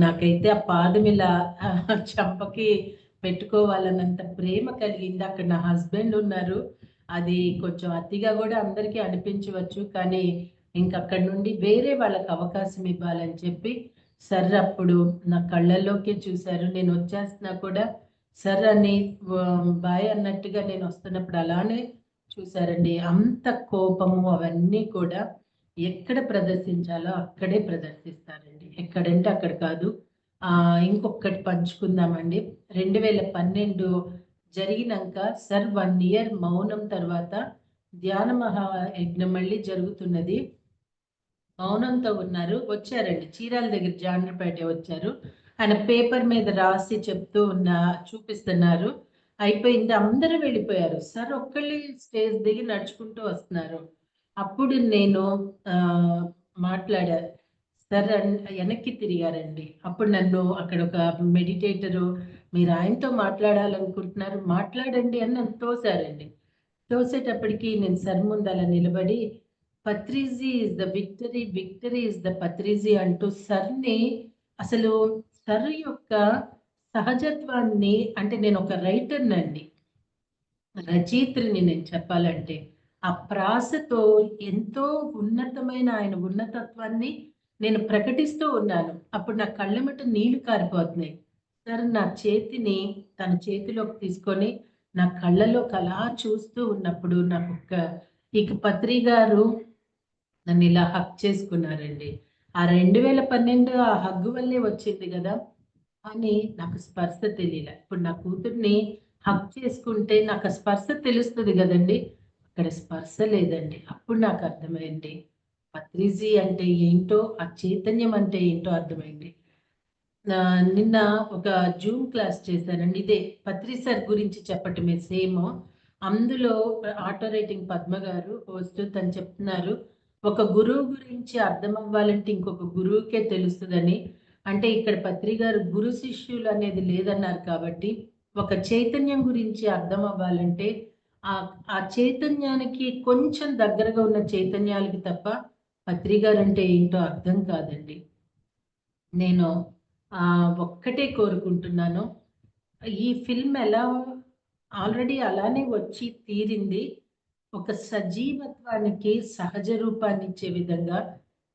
నాకైతే ఆ పాదం ఇలా చెంపకి పెట్టుకోవాలన్నంత ప్రేమ కలిగింది. అక్కడ నా హస్బెండ్ ఉన్నారు. అది కొంచెం అతిగా గూడా అందరికీ అనిపించవచ్చు. కానీ ఇంకక్కడి నుండి వేరే వాళ్ళకి అవకాశం ఇవ్వాలని చెప్పి సర్ అప్పుడు నా కళ్ళల్లోకే చూసారు. నేనొచ్చేస్తున్నా కూడా సర్ అని బాయ్ అన్నట్టుగా నేనొస్తున్నప్పుడు అలానే చూసారండి. అంత కోపము అవన్నీ కూడా ఎక్కడ ప్రదర్శించాలో అక్కడే ప్రదర్శిస్తారండి. ఎక్కడంటే అక్కడ కాదు. ఇంకొకటి పంచుకుందామండి. 2012 జరిగినంక సార్ 1 ఇయర్ మౌనం తర్వాత ధ్యాన మహాయజ్ఞం మళ్ళీ జరుగుతున్నది. మౌనంతో ఉన్నారు. వచ్చారండి. చీరాల దగ్గర జాండ్రపేట వచ్చారు. ఆయన పేపర్ మీద రాసి చెప్తూ చూపిస్తున్నారు. అయిపోయింది. అందరూ వెళ్ళిపోయారు. సార్ ఒక్కళ్ళే స్టేజ్ దిగి నడుచుకుంటూ వస్తున్నారు. అప్పుడు నేను ఆహ్, మాట్లాడా. సార్ ఎనక్కి తిరిగారండి. అప్పుడు నన్ను అక్కడ ఒక మెడిటేటరు మీరు ఆయనతో మాట్లాడాలనుకుంటున్నారు మాట్లాడండి అని నన్ను తోసారండి. తోసేటప్పటికి నేను సార్ ముందు అలా నిలబడి Patriji is the victory, victory is the Patriji అంటూ సర్‌ని అసలు సర్ యొక్క సహజత్వాన్ని అంటే నేనొక రైటర్‌నండి. రచయిత్రిని నేను చెప్పాలంటే. ఆ ప్రాసతో ఎంతో ఉన్నతమైన ఆయన ఉన్నతత్వాన్ని నేను ప్రకటిస్తూ ఉన్నాను. అప్పుడు నా కళ్ళెమ్మట నీళ్లు కారిపోతున్నాయి. సార్ నా చేతిని తన చేతిలోకి తీసుకొని నా కళ్ళలోకి అలా చూస్తూ ఉన్నప్పుడు నాకొక్క ఇక పత్రి గారు నన్నిలా హగ్ చేసుకున్నారండి. ఆ 2012 ఆ హగ్ వల్లే వచ్చింది గదా! అని నాకు స్పర్శ తెలీలా. ఇప్పుడు నా కూతుర్ని హగ్ చేసుకుంటే నాకు ఆ స్పర్శ తెలుస్తది గదండీ! అక్కడ స్పర్శ లేదండి. అప్పుడు నాకు అర్థమైంది. పత్రిజీ అంటే ఏంటో, ఆ చైతన్యం అంటే ఏంటో అర్థమైంది. నిన్న ఒక జూమ్ క్లాస్ చేశానండి. ఇదే పత్రి సార్ గురించి చెప్పటమే సేమ్. అందులో ఆటో రైటింగ్ పద్మ గారు హోస్ట్, తను చెప్తున్నారు, ఒక గురువు గురించి అర్థం అవ్వాలంటే ఇంకొక గురువుకే తెలుస్తుందని. అంటే ఇక్కడ పత్రి గారు గురు శిష్యులు అనేది లేదన్నారు కాబట్టి, ఒక చైతన్యం గురించి అర్థం అవ్వాలంటే ఆ ఆ చైతన్యానికి కొంచెం దగ్గరగా ఉన్న చైతన్యాలకి తప్ప పత్రి గారు అంటే ఏంటో అర్థం కాదండి. నేను ఒక్కటే కోరుకుంటున్నాను, ఈ ఫిల్మ్ ఎలా ఆల్రెడీ అలానే వచ్చి తీరింది. ఒక సజీవత్వానికి సహజ రూపాన్ని ఇచ్చే విధంగా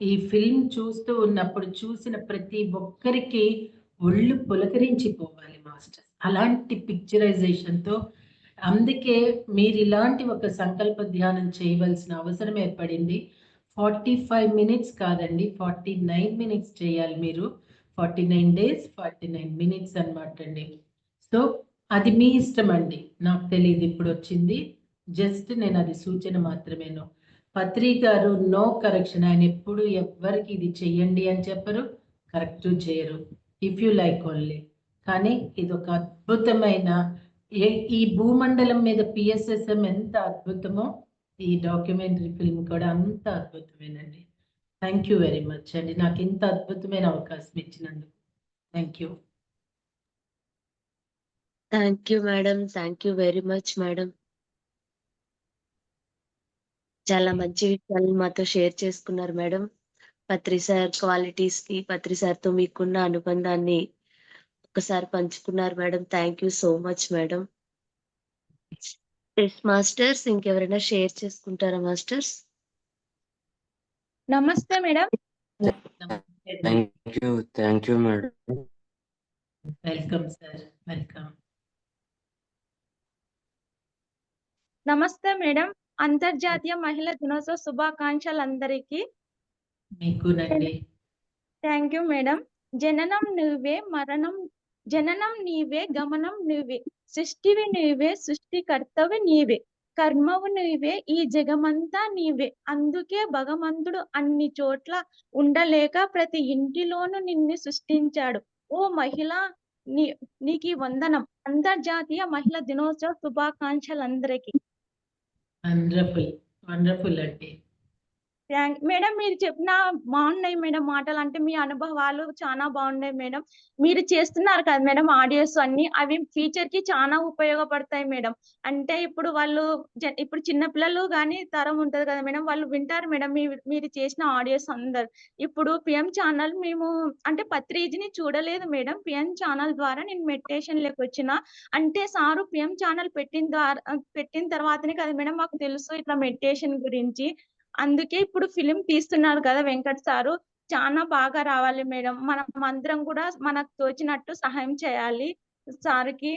ఈ ఫిల్మ్ చూస్తూ ఉన్నప్పుడు చూసిన ప్రతి ఒక్కరికి ఒళ్ళు పులకరించిపోవాలి మాస్టర్. అలాంటి పిక్చరైజేషన్‌తో, అందుకే మీరు ఇలాంటి ఒక సంకల్ప ధ్యానం చేయవలసిన అవసరం ఏర్పడింది. 45 మినిట్స్ కాదండి, 49 మినిట్స్ చేయాలి మీరు. 49 డేస్ 49 మినిట్స్ అన్నమాట అండి. సో అది మీ ఇష్టం అండి, నాకు తెలియదు ఇప్పుడు వచ్చింది. జస్ట్ నేను అది సూచన మాత్రమేను. పత్రి గారు నో కరెక్షన్. ఆయన ఎప్పుడు ఎవ్వరికి ఇది చెయ్యండి అని చెప్పరు, కరెక్ట్ చేయరు. If you like only. కానీ ఇది ఒక అద్భుతమైన, ఈ భూమండలం మీద పిఎస్ఎస్ఎం ఎంత అద్భుతమో ఈ డాక్యుమెంటరీ ఫిల్మ్ కూడా అంత అద్భుతమేనండి. థ్యాంక్ యూ వెరీ మచ్ అండి, నాకు ఇంత అద్భుతమైన అవకాశం ఇచ్చినందుకు. Thank you. Thank you madam. Thank you very much madam. చాలా మంచి విషయాలు మాతో షేర్ చేసుకున్నారు మేడం. పత్రి సార్ క్వాలిటీస్ కి, పత్రి సార్తో మీకున్న అనుబంధాన్ని ఒకసారి పంచుకున్నారు madam. Thank you so much madam. Yes masters, ఇంకెవరైనా షేర్ చేసుకుంటారా మాస్టర్స్? నమస్తే madam. Thank you madam. Welcome sir, welcome. నమస్తే మేడం. అంతర్జాతీయ మహిళా దినోత్సవ శుభాకాంక్షలు అందరికీ. మీకునండి. Thank you madam. జననం నువ్వే, జననం నీవే, గమనం నువ్వే, సృష్టివి నీవే, సృష్టికర్తవి నీవే, కర్మవు నీవే, ఈ జగమంతా నీవే. అందుకే భగవంతుడు అన్ని చోట్ల ఉండలేక ప్రతి ఇంటిలోనూ నిన్ను సృష్టించాడు. ఓ మహిళ, నీకి వందనం. అంతర్జాతీయ మహిళా దినోత్సవ శుభాకాంక్షలు అందరికీ. వండర్ఫుల్, వండర్ఫుల్ అండి. మేడం, మీరు చెప్పిన బాగున్నాయి మేడం మాటలు. అంటే మీ అనుభవాలు చాలా బాగున్నాయి మేడం. మీరు చేస్తున్నారు కదా మేడం ఆడియోస్ అన్ని, అవి ఫ్యూచర్ కి చాలా ఉపయోగపడతాయి మేడం. అంటే ఇప్పుడు వాళ్ళు ఇప్పుడు చిన్న పిల్లలు కానీ తరం ఉంటది కదా మేడం, వాళ్ళు వింటారు మేడం మీరు చేసిన ఆడియోస్ అందరు. ఇప్పుడు పిఎం ఛానల్ మేము అంటే పత్రిజీని చూడలేదు మేడం. పిఎం ఛానల్ ద్వారా నేను మెడిటేషన్ లోకి వచ్చిన. అంటే సారు పిఎం ఛానల్ పెట్టిన తర్వాతనే కదా మేడం మాకు తెలుసు ఇట్లా మెడిటేషన్ గురించి. అందుకే ఇప్పుడు ఫిలిం తీస్తున్నారు కదా వెంకట్ సారు, చాలా బాగా రావాలి మేడం. మనం అందరం కూడా మనకు తోచినట్టు సహాయం చేయాలి సార్కి.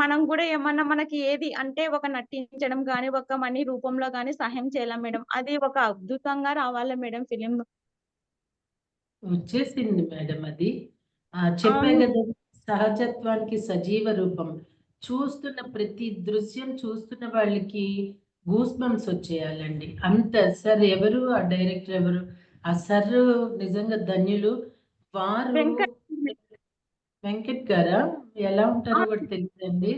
మనం కూడా ఏమన్నా మనకి ఏది అంటే ఒక నటించడం కానీ, ఒక మనీ రూపంలో కానీ సహాయం చేయాలి మేడం. అది ఒక అద్భుతంగా రావాలి మేడం ఫిలిం. వచ్చేసింది మేడం అది. చెప్పే కదా, సహజత్వానికి సజీవ రూపం. చూస్తున్న ప్రతి దృశ్యం చూస్తున్న వాళ్ళకి గూస్ బంప్స్ వచ్చేయాలండి. అంత సార్ ఎవరు, ఆ డైరెక్టర్ ఎవరు, ఆ సార్ నిజంగా ధన్యులు. వారు వెంకట్ గారా, ఎలా ఉంటారో కూడా తెలియదండి.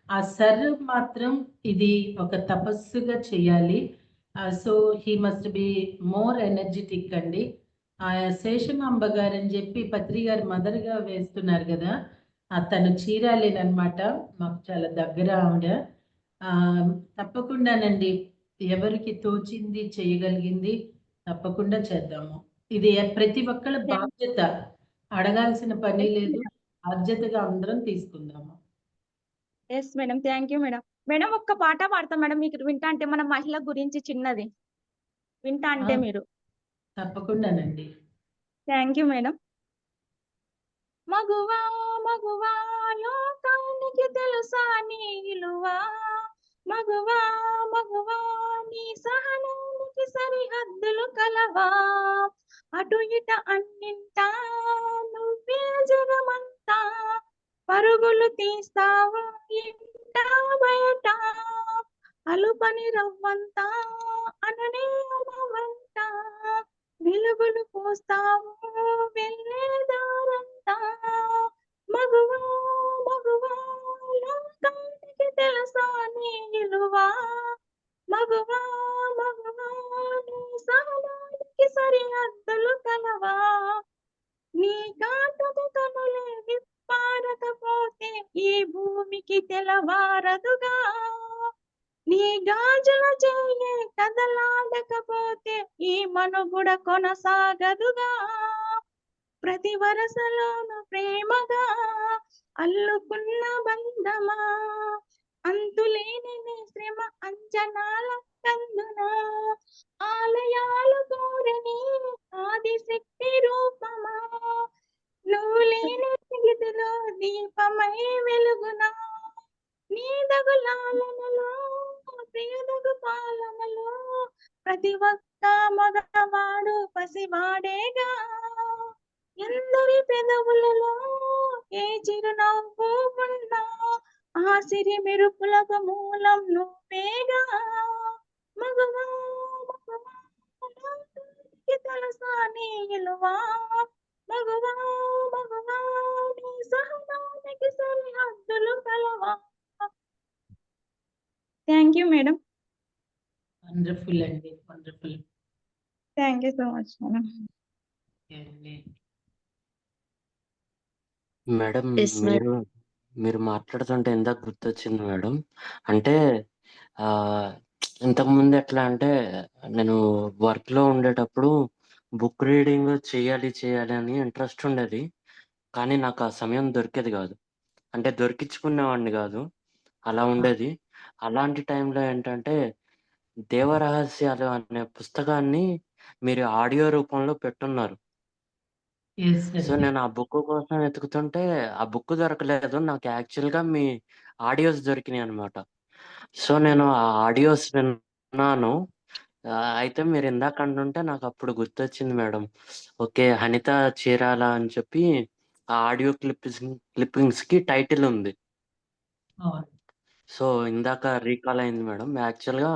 ఆ సార్ మాత్రం ఇది ఒక తపస్సుగా చేయాలి. So he must be more energetic అండి. ఆ శేషమాంబ గారు అని చెప్పి పత్రి గారు మదర్గా వేస్తున్నారు కదా, తను చీరాలేనమాట, మాకు చాలా దగ్గర ఆవిడ. తప్పకుండానండి, ఎవరికి తోచింది చేయగలిగింది తప్పకుండా చేద్దాము. ఇది ప్రతి ఒక్కళ్ళ బాధ్యత, అడగాల్సిన పని లేదు, బాధ్యతగా అందరం తీసుకుందాము. Yes madam, thank you madam. Madam ఒక్క పాట పాడతాం మేడం, మీకు వింటా అంటే మన మహిళ గురించి చిన్నది వింటా అంటే మీరు. తప్పకుండానండి. Thank you madam. మగువా మగువా లోకానికి తెలుసా నీ విలువా, మగువా మగువా నీ సహనానికి సరిహద్దులు కలవా, అటు ఇట అన్నింటా నువ్వే జగమంతా, పరుగులు తీస్తావు ఇంట బయట, అలుపని రవ్వంతా అననే వెంట, వెలుగులు పోస్తావు వెళ్ళేదారంతా. మగువా మగువా లోకానికి తెలుసా నీ విలువా. మగువా మగువా నీ సహనానికి సరిహద్దులు కలవా. నీ కాంతకు కనులే విప్పారకపోతే ఈ భూమికి తెలవారదుగా. నీ గాజుల చెయ్యే కదలాడకపోతే ఈ మనుగుడ కొనసాగదుగా. ప్రతి వరసలోను ప్రేమగా అల్లుకున్న బంధమా. అంతులేని నీ శ్రమ అంచనాల కందున ఆలయాలు కోరని ఆదిశక్తి రూపమా. నువ్వు లేని స్థితిలో దీపమై వెలుగునా. నీదగులాలనలో ప్రియదగు పాలనలో ప్రతి ఒక్క మగవాడు పసివాడేగా. ఎందరి పెదవులలో ఏ చిరునవ్వు ఉన్నా ఆ సిరి మెరుపులకు మూలం నువ్వేగా. మగవా మగవా లోకానికి తెలుసా నీ విలువా. మగవా మగవా నీ సహనానికి సరిహద్దులు కలవా. Thank you madam. వండర్ఫుల్ అండి, wonderful thank you so much madam. అండి. Madam yes madam. మీరు మాట్లాడుతుంటే ఇందాక గుర్తొచ్చింది మేడం. అంటే ఇంతకుముందు ఎట్లా అంటే నేను వర్క్లో ఉండేటప్పుడు బుక్ రీడింగ్ చేయాలి అని ఇంట్రెస్ట్ ఉండేది. కానీ నాకు ఆ సమయం దొరికేది కాదు. అంటే దొరికించుకునేవాడిని కాదు, అలా ఉండేది. అలాంటి టైంలో ఏంటంటే దేవరహస్యాలు అనే పుస్తకాన్ని మీరు ఆడియో రూపంలో పెట్టున్నారు. ఎస్ సో అండి. నేను ఆ బుక్ కోసం వెతుకుతుంటే ఆ బుక్ దొరకలేదు. నాకు యాక్చువల్‌గా మీ ఆడియోస్ దొరికినాయనమాట. సో నేను ఆ ఆడియోస్ విన్నాను. అయితే మీరు ఇందాక అంటుంటే నాకప్పుడు గుర్తొచ్చింది మేడం. ఓకే. 'హనిత చీరాల' అని చెప్పి ఆ ఆడియో క్లిప్పింగ్స్‌కి టైటిల్ ఉంది. అవును. సో ఇందాక రీకాల్ అయింది మేడం. యాక్చువల్‌గా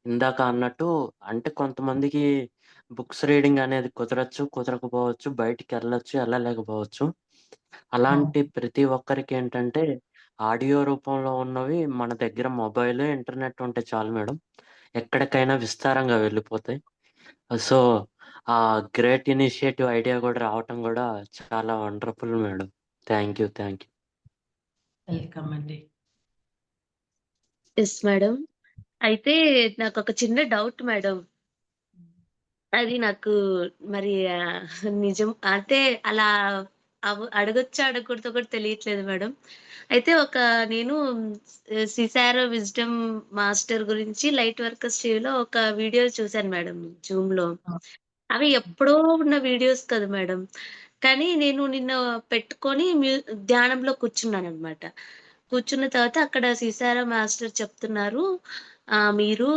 ఇందాక అన్నట్టు అంటే కొంతమందికి బుక్స్ రీడింగ్ అనేది కుదరచ్చు, కుదరకపోవచ్చు, బయటికెళ్ళొచ్చు, ఎళ్ళలేకపోవచ్చు. అలాంటి అవును. ప్రతి ఒక్కరికేంటంటే ఆడియో రూపంలో ఉన్నవి మన దగ్గర మొబైల్, ఇంటర్నెట్ ఉంటే చాలు మేడం. ఎక్కడికైనా విస్తారంగా వెళ్ళిపోతాయి. సో ఆ గ్రేట్ ఇనిషియేటివ్ ఐడియా గూడా రావటం గూడా చాలా wonderful madam. Thank you. Welcome అండి. Yes madam. అయితే నాకొక చిన్న డౌట్ మేడం. అది నాకు మరి నిజం అంటే అలా అడగొచ్చా? అడగకూడదో కూడా తెలియట్లేదు మేడం. అయితే నేను సిసారో విజ్డమ్ మాస్టర్ గురించి లైట్ వర్కర్స్ టీవీలో ఒక వీడియో చూసాను మేడం జూమ్‌లో. ఆ! అవి ఎప్పుడో ఉన్న వీడియోస్ కదా మేడం. కానీ నేను నిన్న పెట్టుకొని ధ్యానంలో కూర్చున్నాననమాట. కూర్చున్న తర్వాత అక్కడ సిసారా మాస్టర్ చెప్తున్నారు. మీరు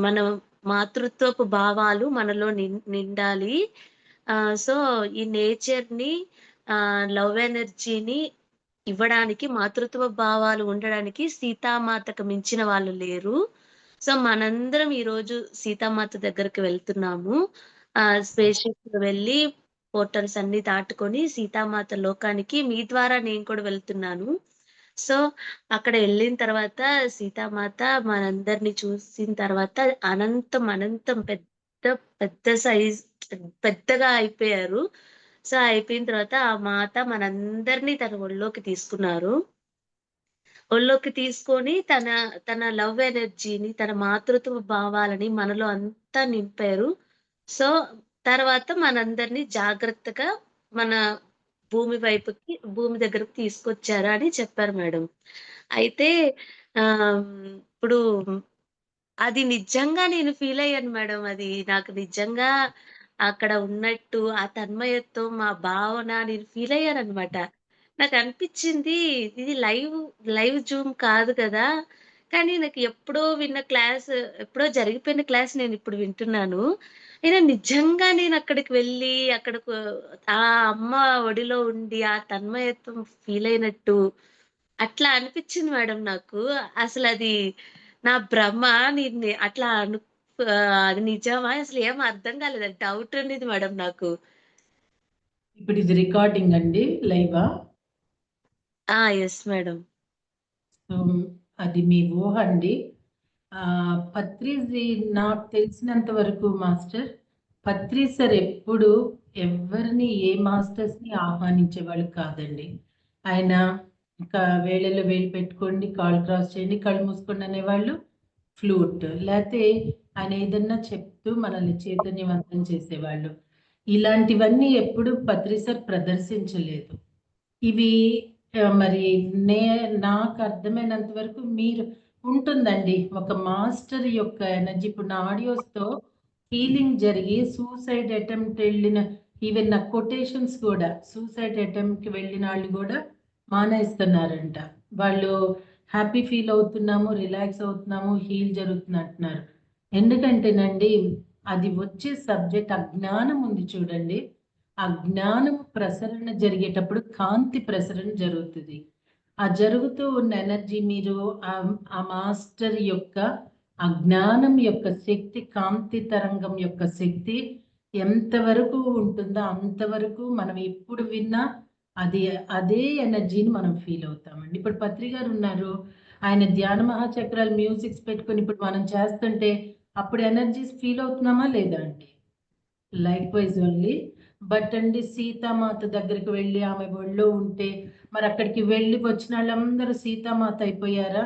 మన మాతృత్వపు భావాలు మనలో నిండాలి. సో, ఈ నేచర్‌ని లవ్ ఎనర్జీని ఇవ్వడానికి మాతృత్వ భావాలు ఉండడానికి సీతామాతకు మించిన వాళ్ళు లేరు. సో, మనందరం ఈరోజు సీతామాత దగ్గరికి వెళ్తున్నాము. స్పేస్ షిప్‌లో వెళ్ళి పోర్టల్స్ అన్నీ దాటుకొని సీతామాత లోకానికి మీ ద్వారా నేను కూడా వెళ్తున్నాను. సో, అక్కడ ఎళ్ళిన తర్వాత సీతామాత మనందరిని చూసిన తర్వాత అనంతం పెద్ద పెద్ద పెద్దగా అయిపోయారు. సో, అయిపోయిన తర్వాత ఆ మాత మనందరిని తన ఒళ్ళోకి తీసుకున్నారు. ఒళ్ళోకి తీసుకొని తన లవ్ ఎనర్జీని, తన మాతృత్వ భావాలని మనలో అంతా నింపారు. సో, తర్వాత మనందరిని జాగ్రత్తగా మన భూమి దగ్గరకు తీసుకొచ్చారు అని చెప్పారు మేడం. అయితే ఇప్పుడు అది నిజంగా నేను ఫీలయ్యాను మేడం. అది నాకు నిజంగా అక్కడ ఉన్నట్టు ఆ తన్మయత్వం, ఆ భావన నేను ఫీలయ్యాననమాట. నాకనిపిచ్చింది ఇది లైవ్ జూమ్ కాదు కదా! కానీ నాకు ఎప్పుడో విన్న క్లాస్, ఎప్పుడో జరిగిపోయిన క్లాస్ నేనిప్పుడు వింటున్నాను. అయినా నిజంగా నేనక్కడికి వెళ్ళి అక్కడకు ఆ అమ్మ ఒడిలో ఉండి ఆ తన్మయత్వం ఫీలయినట్టు అట్లా అనిపిచ్చింది మేడం నాకు. అసలది నా భ్రమ. అట్లా అది నిజమా? అసలు ఏం అర్థం కాలేదు. డౌట్ ఉండేది మేడం నాకు. ఇప్పుడు ఇది రికార్డింగ్ అండి, లైవా? Yes madam. సో, అది మీ ఊహ అండి. పత్రిజీ నాకు తెలిసినంత వరకు మాస్టర్, పత్రి సార్ ఎప్పుడు ఎవరిని ఏ మాస్టర్స్‌ని ఆహ్వానించేవాళ్ళు కాదండి. ఆయన ఇంకా వేళల్లో వేలు పెట్టుకోండి, కాళ్ళు క్రాస్ చేయండి, కళ్ళు మూసుకోండి అనేవాళ్ళు. ఫ్లూట్ లేతే ఆయన ఏదన్నా చెప్తూ మనల్ని చైతన్యవంతం చేసేవాళ్ళు. ఇలాంటివన్నీ ఎప్పుడు పత్రి సార్ ప్రదర్శించలేదు. ఇవి మరి నే నాకు అర్థమైనంత వరకు మీరు ఉంటుందండి. ఒక మాస్టర్ యొక్క ఎనర్జీ ఇప్పుడు నా ఆడియోస్‌తో హీలింగ్ జరిగి సూసైడ్ అటెంప్ట్ వెళ్ళిన ఈవెన్ నా కొటేషన్స్ కూడా సూసైడ్ అటెంప్ట్‌కి వెళ్ళినాళ్ళు గూడా మానేస్తున్నారంట. వాళ్ళు హ్యాపీ ఫీల్ అవుతున్నాము, రిలాక్స్ అవుతున్నాము, హీల్ జరుగుతుంది అంటున్నారు. ఎందుకంటేనండి అది వచ్చే సబ్జెక్ట్ అజ్ఞానం ఉంది చూడండి. ఆ జ్ఞానం ప్రసరణ జరిగేటప్పుడు కాంతి ప్రసరణ జరుగుతుంది. ఆ జరుగుతూ ఉన్న ఎనర్జీ మీరు ఆ మాస్టర్ యొక్క ఆ జ్ఞానం యొక్క శక్తి, కాంతి తరంగం యొక్క శక్తి ఎంతవరకు ఉంటుందో అంతవరకు మనం ఎప్పుడు విన్నా అది అదే ఎనర్జీని మనం ఫీల్ అవుతామండి. ఇప్పుడు పత్రి గారు ఉన్నారు. ఆయన ధ్యాన మహాచక్రాలు మ్యూజిక్స్ పెట్టుకొని ఇప్పుడు మనం చేస్తుంటే అప్పుడు ఎనర్జీస్ ఫీల్ అవుతున్నామా లేదా అండి? Like wise only. బట్ అండి సీతామాత దగ్గరికి వెళ్ళి ఆమె ఒళ్ళో ఉంటే మరి అక్కడికి వెళ్ళి వచ్చిన వాళ్ళందరూ సీతామాత అయిపోయారా?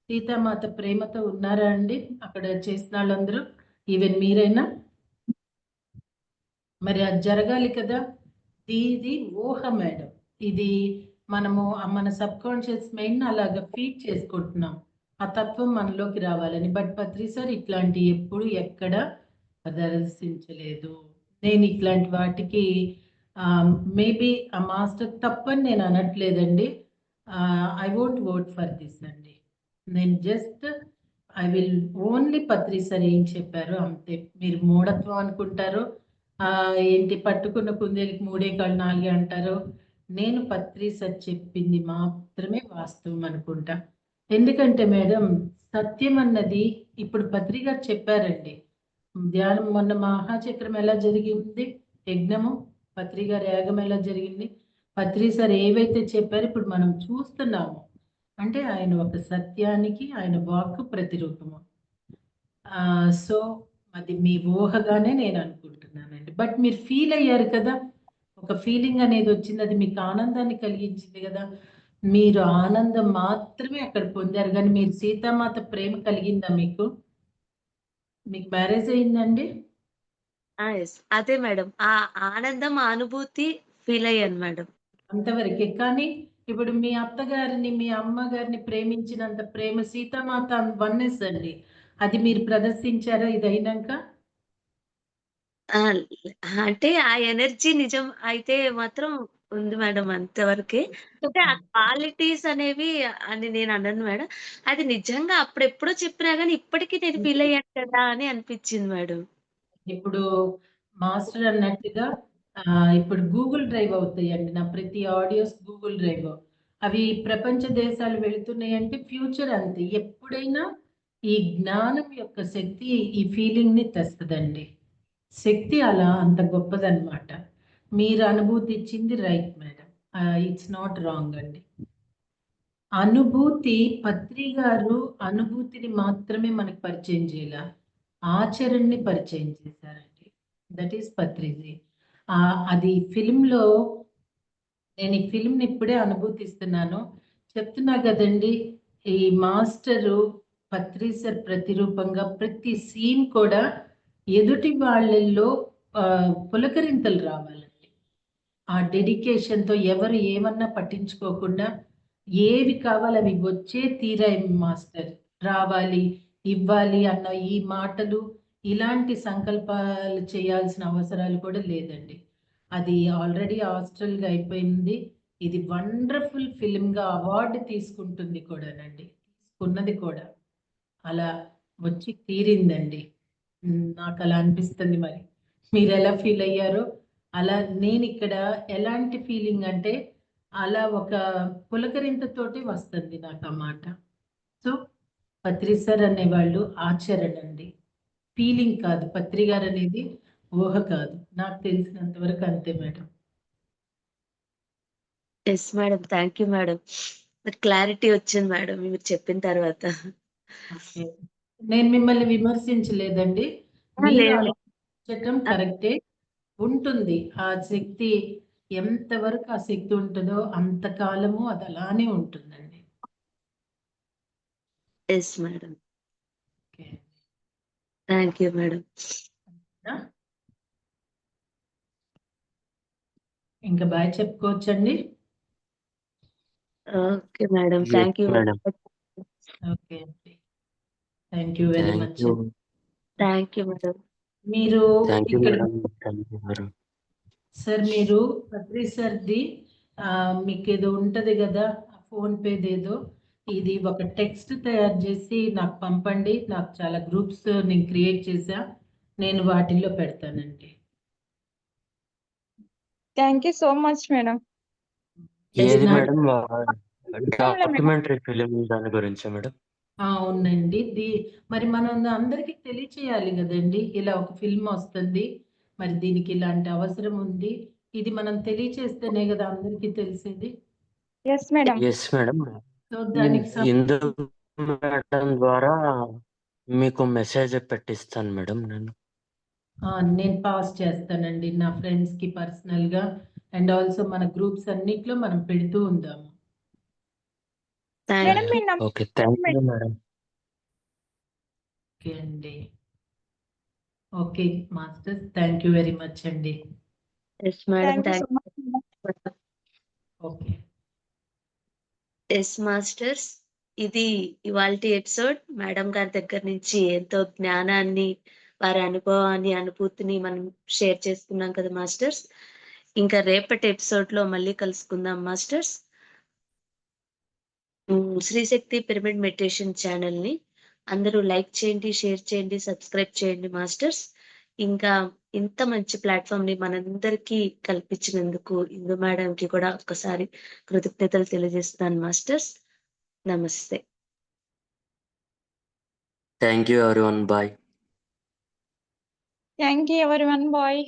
సీతామాత ప్రేమతో ఉన్నారా అండి అక్కడ చేసిన వాళ్ళందరూ? ఈవెన్ మీరైనా? మరి అది జరగాలి కదా! ఇది ఊహ మేడం. ఇది మనము మన సబ్‌కాన్షియస్ మైండ్‌ని అలాగా ఫీడ్ చేసుకుంటున్నాం. ఆ తత్వం మనలోకి రావాలని. బట్ పత్రి సార్ ఇట్లాంటియి ఎప్పుడు ఎక్కడ ప్రదర్శించలేదు. నేను ఇట్లాంటి వాటికి మేబీ ఆ మాస్టర్ తప్పని నేను అనట్లేదండి. I won't vote for this అండి. నేను just I will only Patri sir ఏం చెప్పారో అంతే. మీరు మూఢత్వం అనుకుంటారో, ఏంటి పట్టుకున్న కుందేలుకి మూడే కాళ్ళు నాలుగే అంటారో, నేను పత్రి సార్ చెప్పింది మాత్రమే వాస్తవం అనుకుంటా. ఎందుకంటే మేడం సత్యం అన్నది ఇప్పుడు పత్రి గారు చెప్పారండి. ధ్యానం మొన్న మహాచక్రం ఎలా జరిగింది? యజ్ఞము, పత్రి గారి యాగం ఎలా జరిగింది? పత్రి సార్ ఏవైతే చెప్పారో ఇప్పుడు మనం చూస్తున్నాము. అంటే ఆయన ఒక సత్యానికి ఆయన వాక్కు ప్రతిరూపము. సో, అది మీ ఊహగానే నేను అనుకుంటున్నానండి. బట్ మీరు ఫీల్ అయ్యారు కదా! ఒక ఫీలింగ్ అనేది వచ్చింది. అది మీకు ఆనందాన్ని కలిగించింది గదా! మీరు ఆనందం మాత్రమే అక్కడ పొందారు గానీ, మీరు సీతామాత ప్రేమ కలిగిందా మీకు? మీకు మ్యారేజ్ అయిందండి? యెస్. అదే మేడం. ఆ ఆనందం, ఆ అనుభూతి ఫీల్ అయ్యాను మేడం. అంతవరకే. కానీ ఇప్పుడు మీ అత్తగారిని, మీ అమ్మగారిని ప్రేమించినంత ప్రేమ సీతామాత వన్నెస్ అండి. అది మీరు ప్రదర్శించారా ఇదయినంక? ఆ! అంటే ఆ ఎనర్జీ నిజం అయితే మాత్రం ఉంది మేడం అంతవరకే. అంటే ఆ క్వాలిటీస్ అనేవి అని నేను అనను మేడం. అది నిజంగా అప్పుడెప్పుడో చెప్పినా గాని ఇప్పటికి నేను ఫీల్ అయ్యాను కదా! అని అనిపించింది మేడం. ఇప్పుడు మాస్టర్ అన్నట్టుగా ఇప్పుడు గూగుల్ డ్రైవ్ అవుతాయండి. నా ప్రతి ఆడియోస్ గూగుల్ డ్రైవ్. అవి ప్రపంచ దేశాలు వెళ్తున్నాయంటే ఫ్యూచర్ అంతే. ఎప్పుడైనా ఈ జ్ఞానం యొక్క శక్తి ఈ ఫీలింగ్‌ని తెస్తదండి. శక్తి అలా అంత గొప్పదనమాట. మీరు అనుభూతి ఇచ్చింది right madam. It's not wrong అండి. అనుభూతి పత్రి గారు అనుభూతిని మాత్రమే మనకు పరిచయం చేయలా. ఆచరణని పరిచయం చేశారండి. That is Patriji. అది ఫిల్మ్‌లో నేను ఈ ఫిల్మ్‌ని ఇప్పుడే అనుభూతిస్తున్నాను. చెప్తున్నా గదండీ! ఈ మాస్టరు పత్రి సార్ ప్రతిరూపంగా ప్రతి సీన్ కూడా ఎదుటి వాళ్ళల్లో పులకరింతలు రావాలండి. ఆ డెడికేషన్‌తో ఎవరు ఏమన్నా పట్టించుకోకుండా ఏవి కావాలో అవి వచ్చే తీరాయి మాస్టర్. రావాలి, ఇవ్వాలి అన్న ఈ మాటలు, ఇలాంటి సంకల్పాలు చేయాల్సిన అవసరాలు కూడా లేదండి. అది ఆల్రెడీ హాస్టల్‌గా అయిపోయింది. ఇది వండర్‌ఫుల్ ఫిల్మ్‌గా అవార్డ్ తీసుకుంటుంది కూడానండి. తీసుకున్నది కూడా. అలా వచ్చి తీరిందండి. నాకలా అనిపిస్తుంది మరి. మీరెలా ఫీలయ్యారో, అలా నేనిక్కడ ఎలాంటి ఫీలింగ్ అంటే, అలా ఒక పులకరింతతోటి వస్తుంది నాకా మాట. సో, పత్రి సార్ అనేవాళ్ళు ఆచరణండి. ఫీలింగ్ కాదు. పత్రి గారు అనేది ఊహ కాదు. నాకు తెలిసినంత వరకు అంతే madam. Yes madam. Thank you madam. Clarity వచ్చింది మేడం మీరు చెప్పిన తర్వాత. ఓకే. నేను మిమ్మల్ని విమర్శించలేదండి. మీరు లేదు. ఆలోచించటం కరెక్టే. ఉంటుంది. ఆ శక్తి ఎంతవరకు ఆ శక్తి ఉంటుందో అంతకాలము అది అలానే ఉంటుందండి. Yes madam. Okay. Thank you madam. ఆ? ఇంకా బాయ్ చెప్పుకోవచ్చండి. Okay madam. Yes, thank you madam. Okay అండి. Thank you very thank much. You. Thank you madam. మీరు థ్యాంక్ యూ ఇక్కడ మేడం. థ్యాంక్ యూ గారు. సార్ మీరు పత్రి సార్ది మీకు ఏదో ఉంటది కదా ఫోన్ పేదేదో, ఇది ఒక టెక్స్ట్ తయారు చేసి నాకు పంపండి. నాకు చాలా గ్రూప్స్ నేను క్రియేట్ చేశా. నేను వాటిల్లో పెడతానండి. Thank you so much madam. ఏది నా- మేడం? డాక్యుమెంటరీ ఫిలిం దాని గురించా మేడం? అవునండి. మరి మనం అందరికీ తెలియచేయాలి కదండి. ఇలా ఒక ఫిల్మ్ వస్తుంది, మరి దీనికి ఇలాంటి అవసరం ఉంది, ఇది మనం తెలియచేస్తేనే కదా అందరికీ తెలిసేది. Yes madam. Yes madam. So దానికి ఇందు మేడం ద్వారా మీకు మెసేజ్ పెట్టిస్తాను మేడం నేను. నేను పాస్ చేస్తానండి నా ఫ్రెండ్స్కి పర్సనల్గా, అండ్ ఆల్సో మన గ్రూప్స్ అన్నిట్లో మనం పెడుతూ ఉందాము. మేడం మీ okay. Thank you madam. Okay అండి. Okay masters, thank you very much అండి. Yes madam. Thank you so much. Okay. Yes masters. ఇది ఇవాల్టి ఎపిసోడ్. మేడం గారి దగ్గర నుంచి ఎంతో జ్ఞానాన్ని, వారి అనుభవాన్ని, అనుభూతిని మనం షేర్ చేసుకున్నాం కదా మాస్టర్స్. ఇంకా రేపటి ఎపిసోడ్ లో మళ్ళీ కలుసుకుందాం masters. Srishakti pyramid meditation channel ని అందరూ లైక్ చేయండి, షేర్ చేయండి, సబ్స్క్రైబ్ చేయండి మాస్టర్స్. ఇంకా ఇంత మంచి ప్లాట్ఫామ్ ని మనందరికీ కల్పించినందుకు ఇందు మేడం కి కూడా ఒక్కసారి కృతజ్ఞతలు తెలియజేస్తున్నాను మాస్టర్స్. నమస్తే. Thank you everyone. Bye. Thank you everyone. Bye.